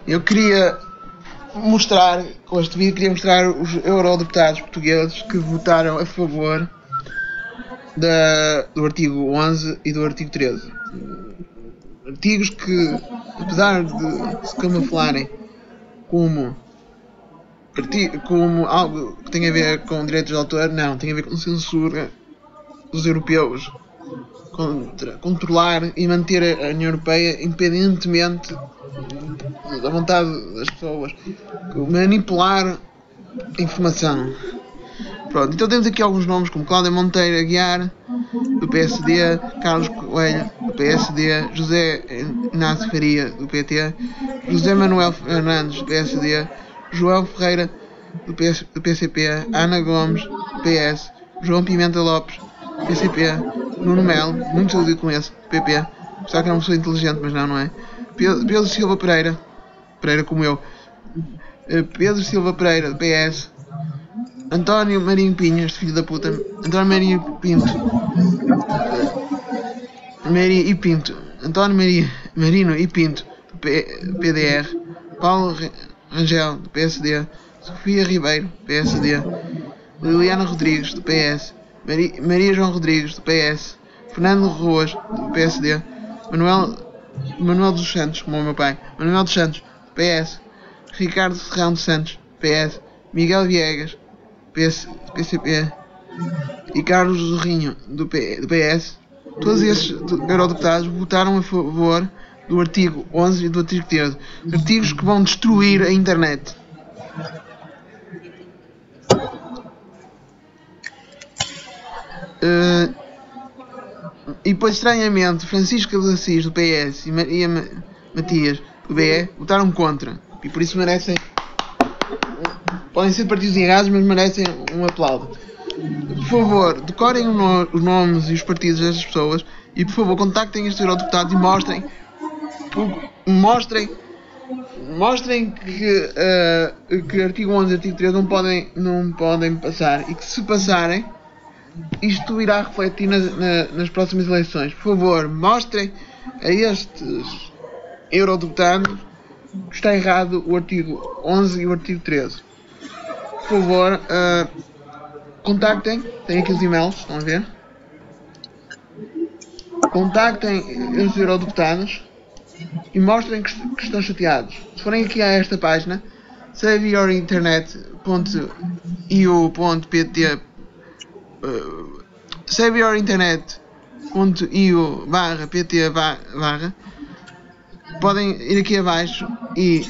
S6: Eu queria mostrar, com este vídeo, queria mostrar os eurodeputados portugueses que votaram a favor do artigo 11 e do artigo 13. Artigos que, apesar de se camuflarem como algo que tem a ver com direitos de autor, não, tem a ver com censura dos europeus contra controlar e manter a União Europeia independentemente da vontade das pessoas, manipular a informação. Pronto, então temos aqui alguns nomes como Cláudia Monteiro Aguiar, do PSD, Carlos Coelho, do PSD, José Inácio Faria, do PT, José Manuel Fernandes, do PSD, João Ferreira, do PCP, Ana Gomes, do PS, João Pimenta Lopes, do PCP, Nuno Melo, muito iludido com esse, do PP, só que é uma pessoa inteligente, mas não é? Pedro Silva Pereira como eu, Pedro Silva Pereira, do PS, António Marinho Pinho, este filho da puta, António Marinho Pinto, António Marino e Pinto, do PDR, Paulo Rangel, do PSD, Sofia Ribeiro, do PSD, Liliana Rodrigues, do PS, Maria João Rodrigues, do PS, Fernando Ruas, do PSD, Manuel dos Santos, como o meu pai, Manuel dos Santos, do PS, Ricardo Serrão dos Santos, PS, Miguel Viegas, PCP, e Carlos Zorrinho, do PS. Todos estes eurodeputados votaram a favor do artigo 11 e do artigo 13, artigos que vão destruir a internet. E depois, estranhamente, Francisco de Assis, do PS, e Maria Matias, do BE, votaram contra. E por isso merecem... Podem ser partidos errados, mas merecem um aplauso. Por favor, decorem os nomes e os partidos destas pessoas e, por favor, contactem estes eurodeputados e mostrem que artigo 11 e artigo 13 não podem passar, e que, se passarem, isto irá refletir nas próximas eleições. Por favor, mostrem a estes eurodeputados que está errado o artigo 11 e o artigo 13. Por favor, contactem, tem aqui os e-mails, estão a ver? Contactem estes eurodeputados e mostrem que estão chateados. Se forem aqui a esta página, saveyourinternet.eu.pt saveyourinternet.eu/pt/ podem ir aqui abaixo e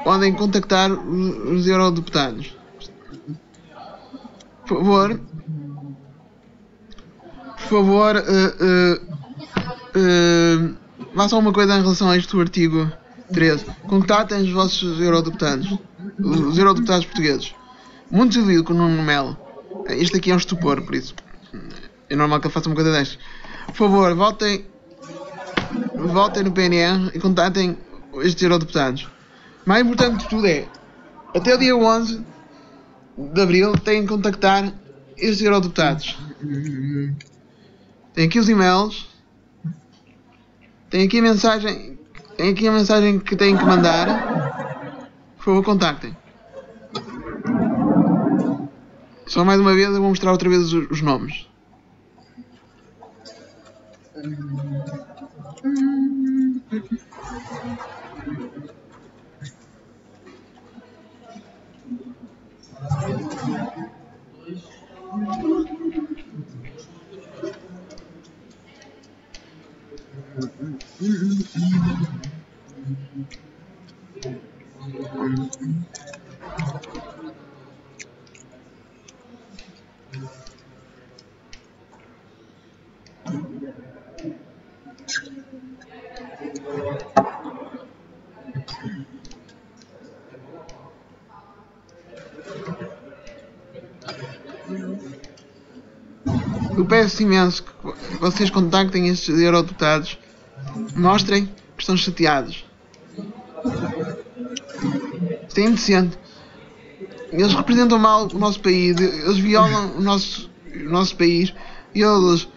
S6: podem contactar os eurodeputados. Por favor, façam uma coisa em relação a este artigo 13. Contactem os vossos eurodeputados, os eurodeputados portugueses. Muito iludido com o Nuno Melo. Este aqui é um estupor, por isso é normal que ele faça uma coisa destas. Por favor, votem no PNR e contactem estes eurodeputados. Mais importante de tudo é, até o dia 11 de Abril, têm que contactar estes eurodeputados. Tem aqui os e-mails, tem aqui a mensagem que têm que mandar. Por favor, contactem. Só mais uma vez eu vou mostrar outra vez os nomes. Eu peço imenso que vocês contactem estes eurodeputados, mostrem que estão chateados. Isto é indecente. Eles representam mal o nosso país, eles violam o nosso país, eles...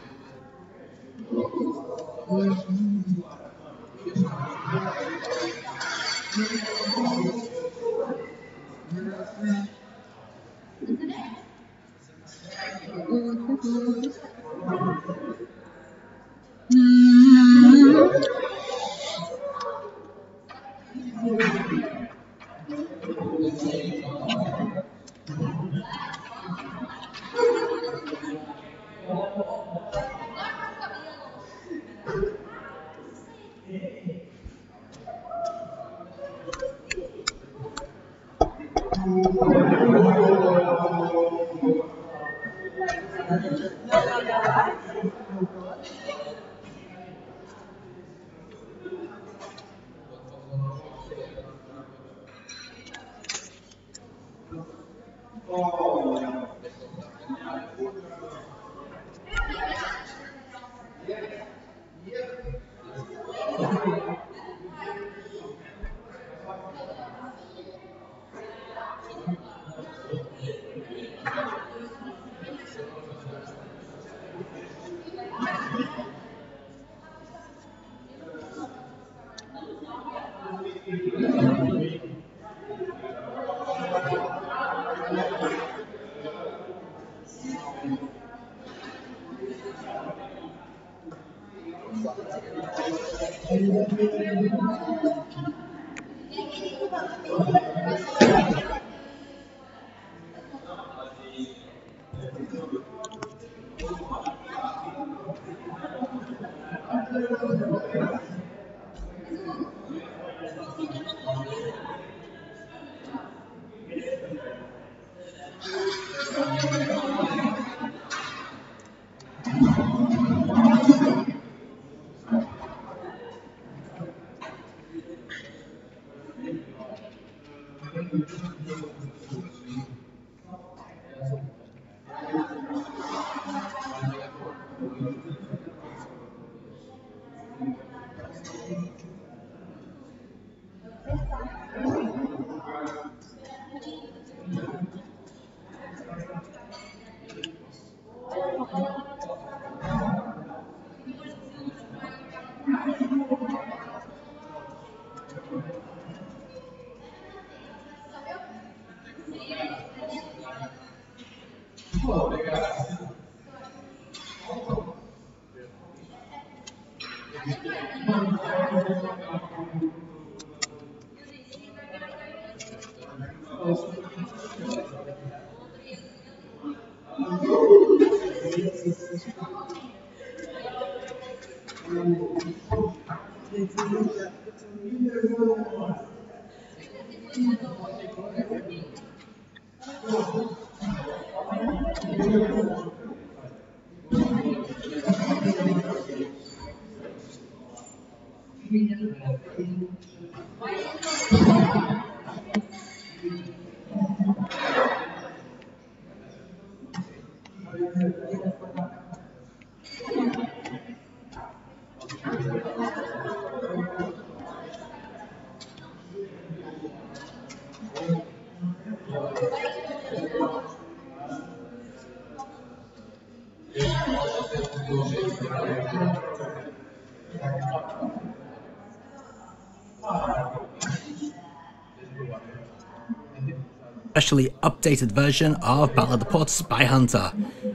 S8: Especially updated version of Battle of the Port Spy Hunter.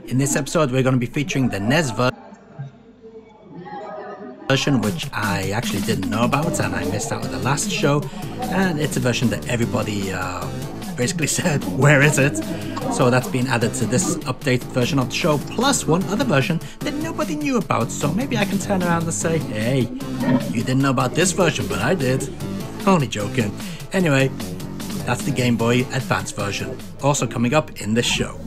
S8: In this episode, we're going to be featuring the NES version, which I actually didn't know about and I missed out on the last show, and it's a version that everybody basically said, where is it? So that's been added to this updated version of the show, plus one other version that nobody knew about, so maybe I can turn around and say, hey, you didn't know about this version, but I did. Only joking. Anyway, that's the Game Boy Advance version, also coming up in this show.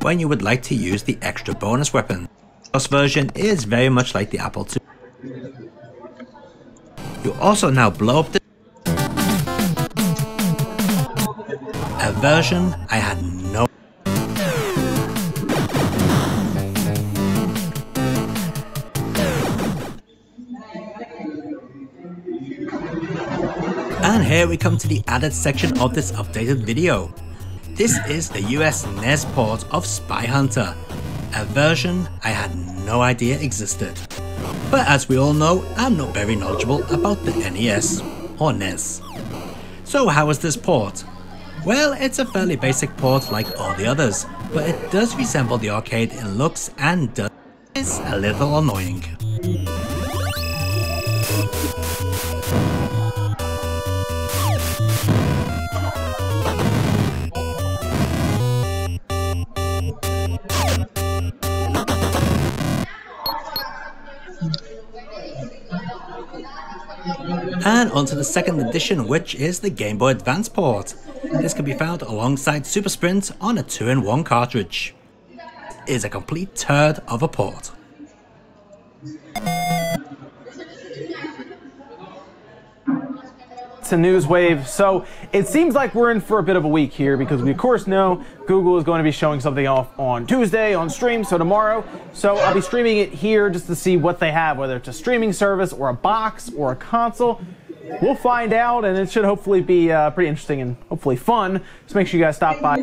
S8: When you would like to use the extra bonus weapon. This version is very much like the Apple II. You also now blow up the a version I had no. And here we come to the added section of this updated video. This is the US NES port of Spy Hunter, a version I had no idea existed. But as we all know, I'm not very knowledgeable about the NES or NES. So how is this port? Well, it's a fairly basic port like all the others, but it does resemble the arcade in looks and is a little annoying. And onto the second edition, which is the Game Boy Advance port. This can be found alongside Super Sprint on a 2-in-1 cartridge. It is a complete turd of a port.
S9: It's a news wave, so it seems like we're in for a bit of a week here because we of course know Google is going to be showing something off on Tuesday on stream, so tomorrow. So I'll be streaming it here just to see what they have, whether it's a streaming service or a box or a console. We'll find out, and it should hopefully be pretty interesting and hopefully fun. So make sure you guys stop by.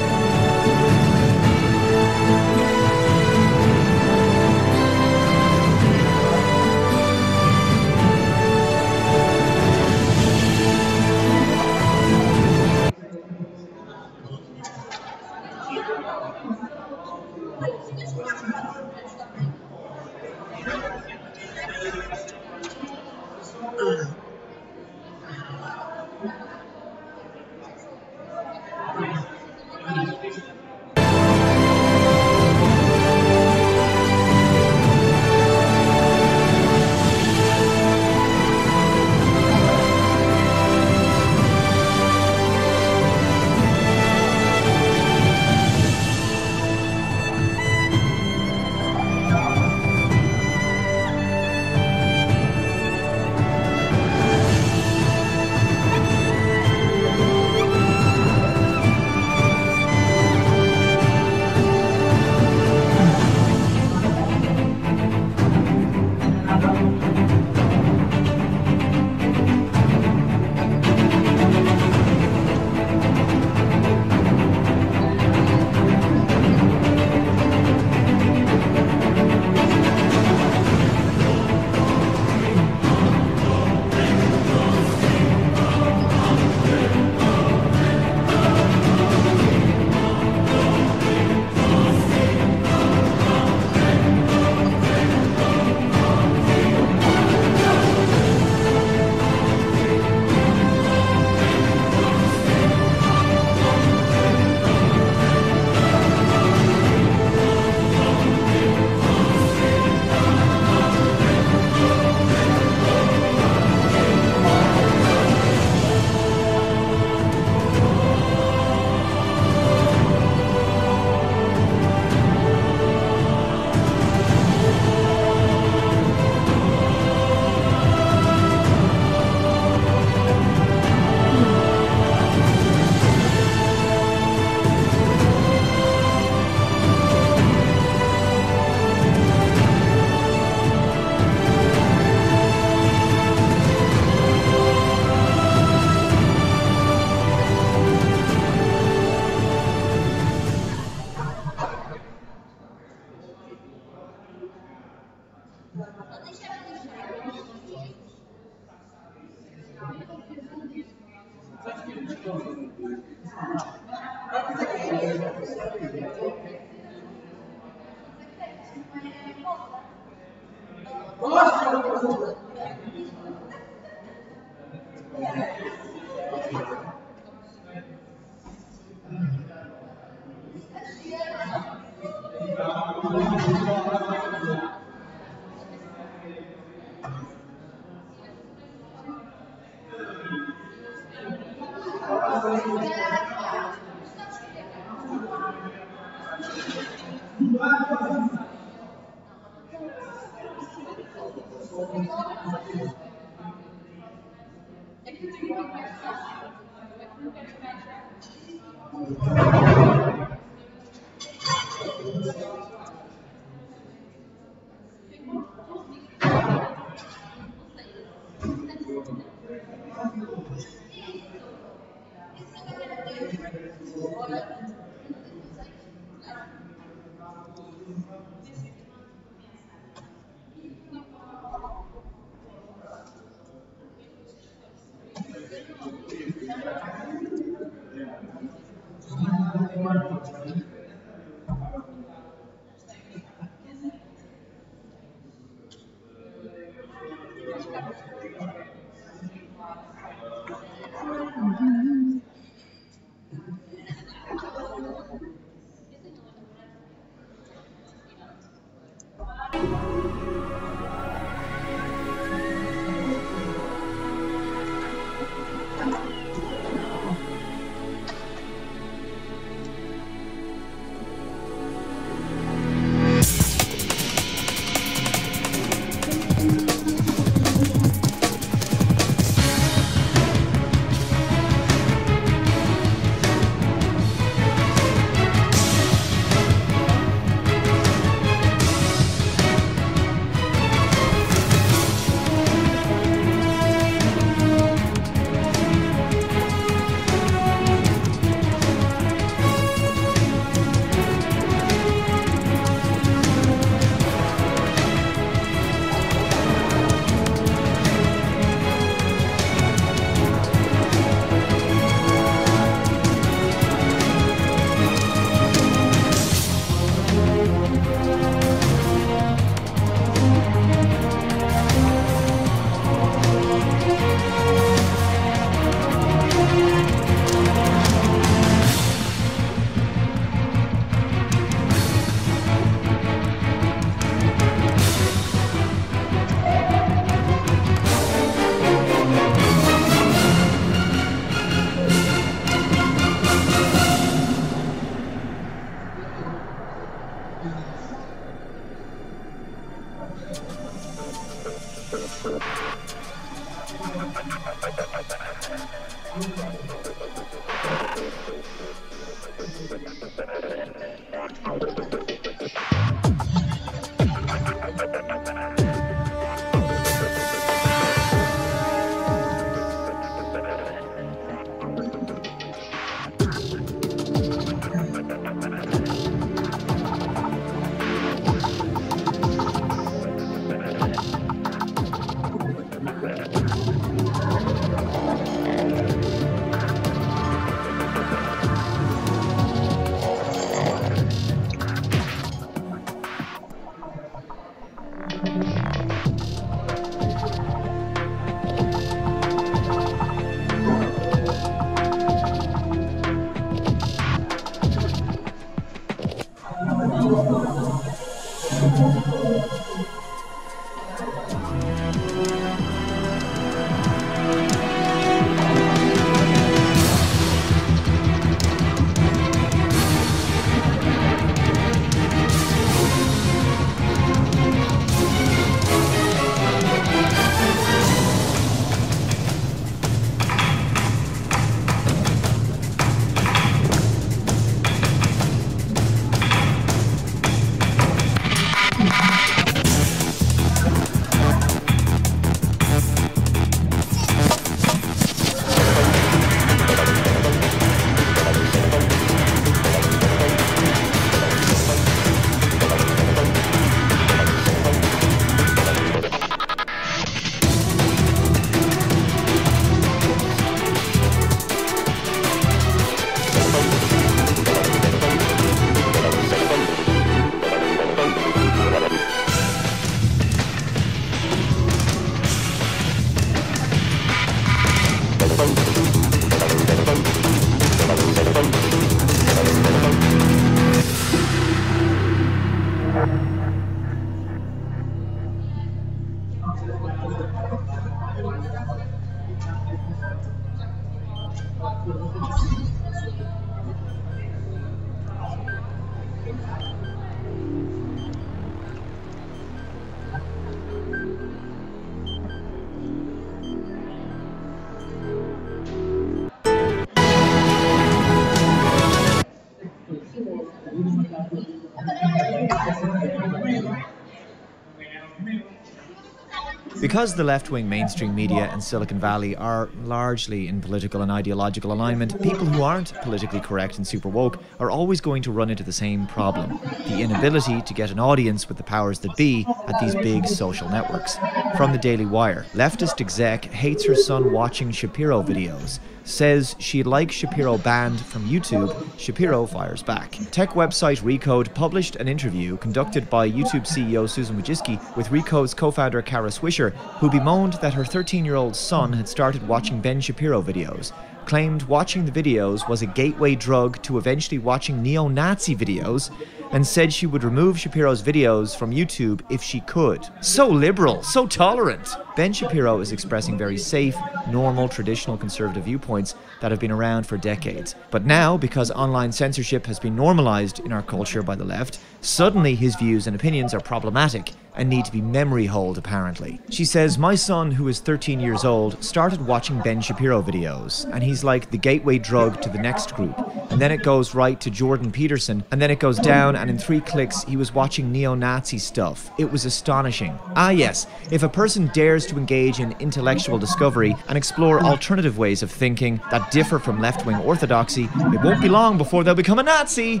S10: Because the left-wing mainstream media and Silicon Valley are largely in political and ideological alignment, people who aren't politically correct and super woke are always going to run into the same problem: the inability to get an audience with the powers that be at these big social networks. From the Daily Wire, leftist exec hates her son watching Shapiro videos, says she'd like Shapiro banned from YouTube. Shapiro fires back. Tech website Recode published an interview conducted by YouTube CEO Susan Wojcicki with Recode's co-founder Kara Swisher, who bemoaned that her 13-year-old son had started watching Ben Shapiro videos, claimed watching the videos was a gateway drug to eventually watching neo-Nazi videos, and said she would remove Shapiro's videos from YouTube if she could. So liberal, so tolerant. Ben Shapiro is expressing very safe, normal, traditional conservative viewpoints that have been around for decades. But now, because online censorship has been normalized in our culture by the left, suddenly his views and opinions are problematic and need to be memory holed, apparently. She says, "My son, who is 13 years old, started watching Ben Shapiro videos, and he's like the gateway drug to the next group. And then it goes right to Jordan Peterson, and then it goes down, and in 3 clicks, he was watching neo-Nazi stuff. It was astonishing." Ah yes, if a person dares to engage in intellectual discovery and explore alternative ways of thinking that differ from left-wing orthodoxy, it won't be long before they'll become a Nazi.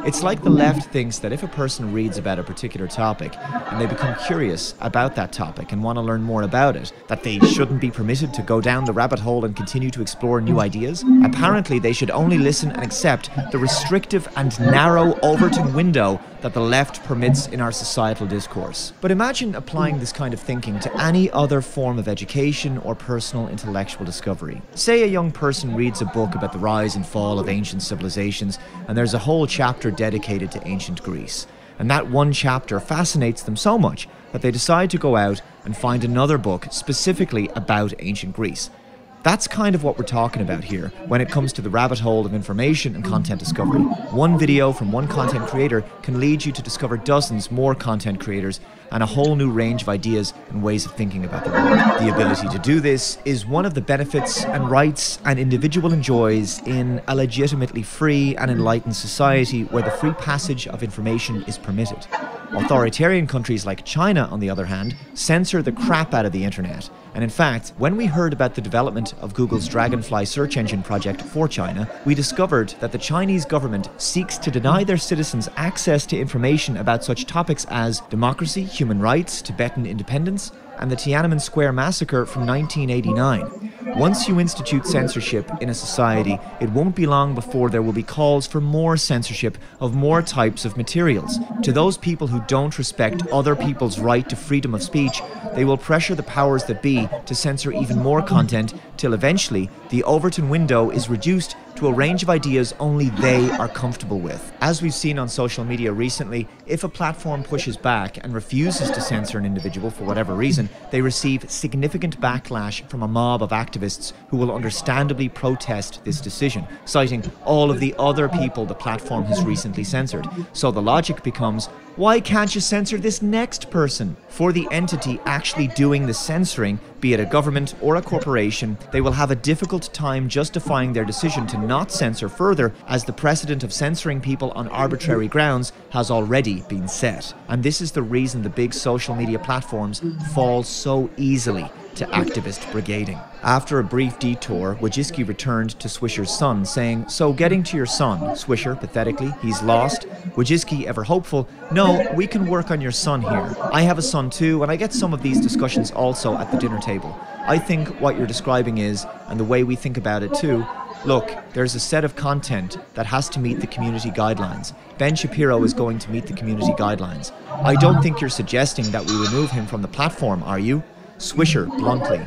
S10: It's like the left thinks that if a person reads about a particular topic and they become curious about that topic and want to learn more about it, that they shouldn't be permitted to go down the rabbit hole and continue to explore new ideas. Apparently, they should only listen and accept the restrictive and narrow Overton window that the left permits in our societal discourse. But imagine applying this kind of thinking to any other form of education or personal intellectual discovery. Say a young person reads a book about the rise and fall of ancient civilizations, and there's a whole chapter dedicated to ancient Greece. And that one chapter fascinates them so much that they decide to go out and find another book specifically about ancient Greece. That's kind of what we're talking about here when it comes to the rabbit hole of information and content discovery. One video from one content creator can lead you to discover dozens more content creators and a whole new range of ideas and ways of thinking about the world. The ability to do this is one of the benefits and rights an individual enjoys in a legitimately free and enlightened society where the free passage of information is permitted. Authoritarian countries like China, on the other hand, censor the crap out of the internet. And in fact, when we heard about the development of Google's Dragonfly search engine project for China, we discovered that the Chinese government seeks to deny their citizens access to information about such topics as democracy, human rights, Tibetan independence, and the Tiananmen Square massacre from 1989. Once you institute censorship in a society, it won't be long before there will be calls for more censorship of more types of materials. To those people who don't respect other people's right to freedom of speech, they will pressure the powers that be to censor even more content till eventually the Overton window is reduced to a range of ideas only they are comfortable with. As we've seen on social media recently, if a platform pushes back and refuses to censor an individual for whatever reason, they receive significant backlash from a mob of activists who will understandably protest this decision, citing all of the other people the platform has recently censored. So the logic becomes, why can't you censor this next person? For the entity actually doing the censoring, be it a government or a corporation, they will have a difficult time justifying their decision to not censor further, as the precedent of censoring people on arbitrary grounds has already been set. And this is the reason the big social media platforms fall so easily to activist brigading. After a brief detour, Wojcicki returned to Swisher's son, saying, "So getting to your son," Swisher, pathetically, "he's lost." Wojcicki, ever hopeful, "No, we can work on your son here. I have a son too, and I get some of these discussions also at the dinner table. I think what you're describing is, and the way we think about it too, look, there's a set of content that has to meet the community guidelines. Ben Shapiro is going to meet the community guidelines. I don't think you're suggesting that we remove him from the platform, are you?" Swisher, bluntly,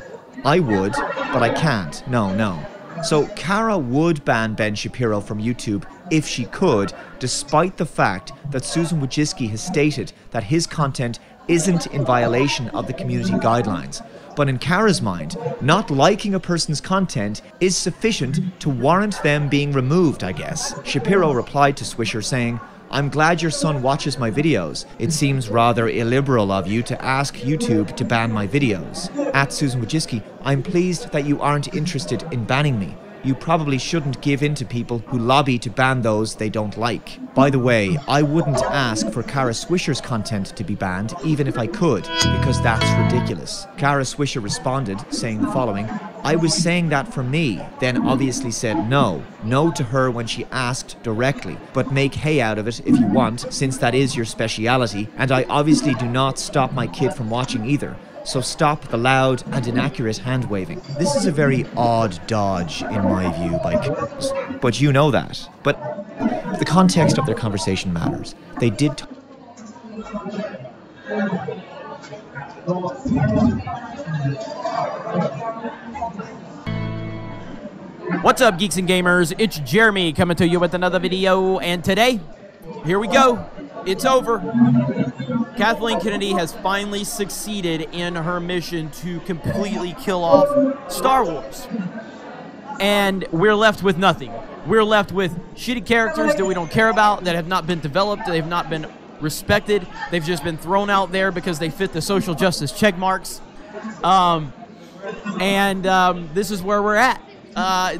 S10: "I would, but I can't. No. So Kara would ban Ben Shapiro from YouTube if she could, despite the fact that Susan Wojcicki has stated that his content isn't in violation of the community guidelines. But in Kara's mind, not liking a person's content is sufficient to warrant them being removed, I guess. Shapiro replied to Swisher saying, "I'm glad your son watches my videos. It seems rather illiberal of you to ask YouTube to ban my videos." At Susan Wojcicki, "I'm pleased that you aren't interested in banning me. You probably shouldn't give in to people who lobby to ban those they don't like." By the way, I wouldn't ask for Kara Swisher's content to be banned, even if I could, because that's ridiculous. Kara Swisher responded, saying the following, "I was saying that for me," then obviously said no to her when she asked directly, "but make hay out of it if you want, since that is your speciality, and I obviously do not stop my kid from watching either. So stop the loud and inaccurate hand-waving." This is a very odd dodge, in my view, by kids, but you know that. But the context of their conversation matters. They did
S11: What's up, geeks and gamers? It's Jeremy coming to you with another video, and today, here we go. It's over. Kathleen Kennedy has finally succeeded in her mission to completely kill off Star Wars. And we're left with nothing. We're left with shitty characters that we don't care about, that have not been developed, they have not been respected. They've just been thrown out there because they fit the social justice check marks. This is where we're at.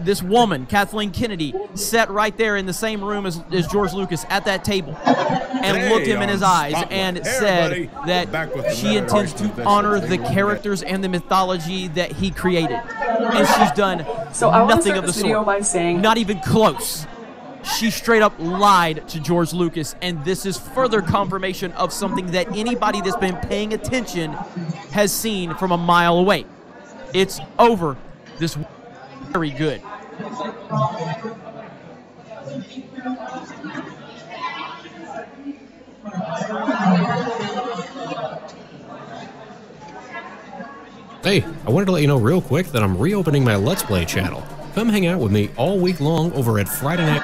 S11: This woman, Kathleen Kennedy, sat right there in the same room as George Lucas at that table and looked him in his eyes and said that she intends to honor the characters and the mythology that he created. And she's done nothing of the sort. Not even close. She straight up lied to George Lucas, and this is further confirmation of something that anybody that's been paying attention has seen from a mile away. It's over. This very good.
S12: Hey, I wanted to let you know real quick that I'm reopening my Let's Play channel. Come hang out with me all week long over at Friday Night.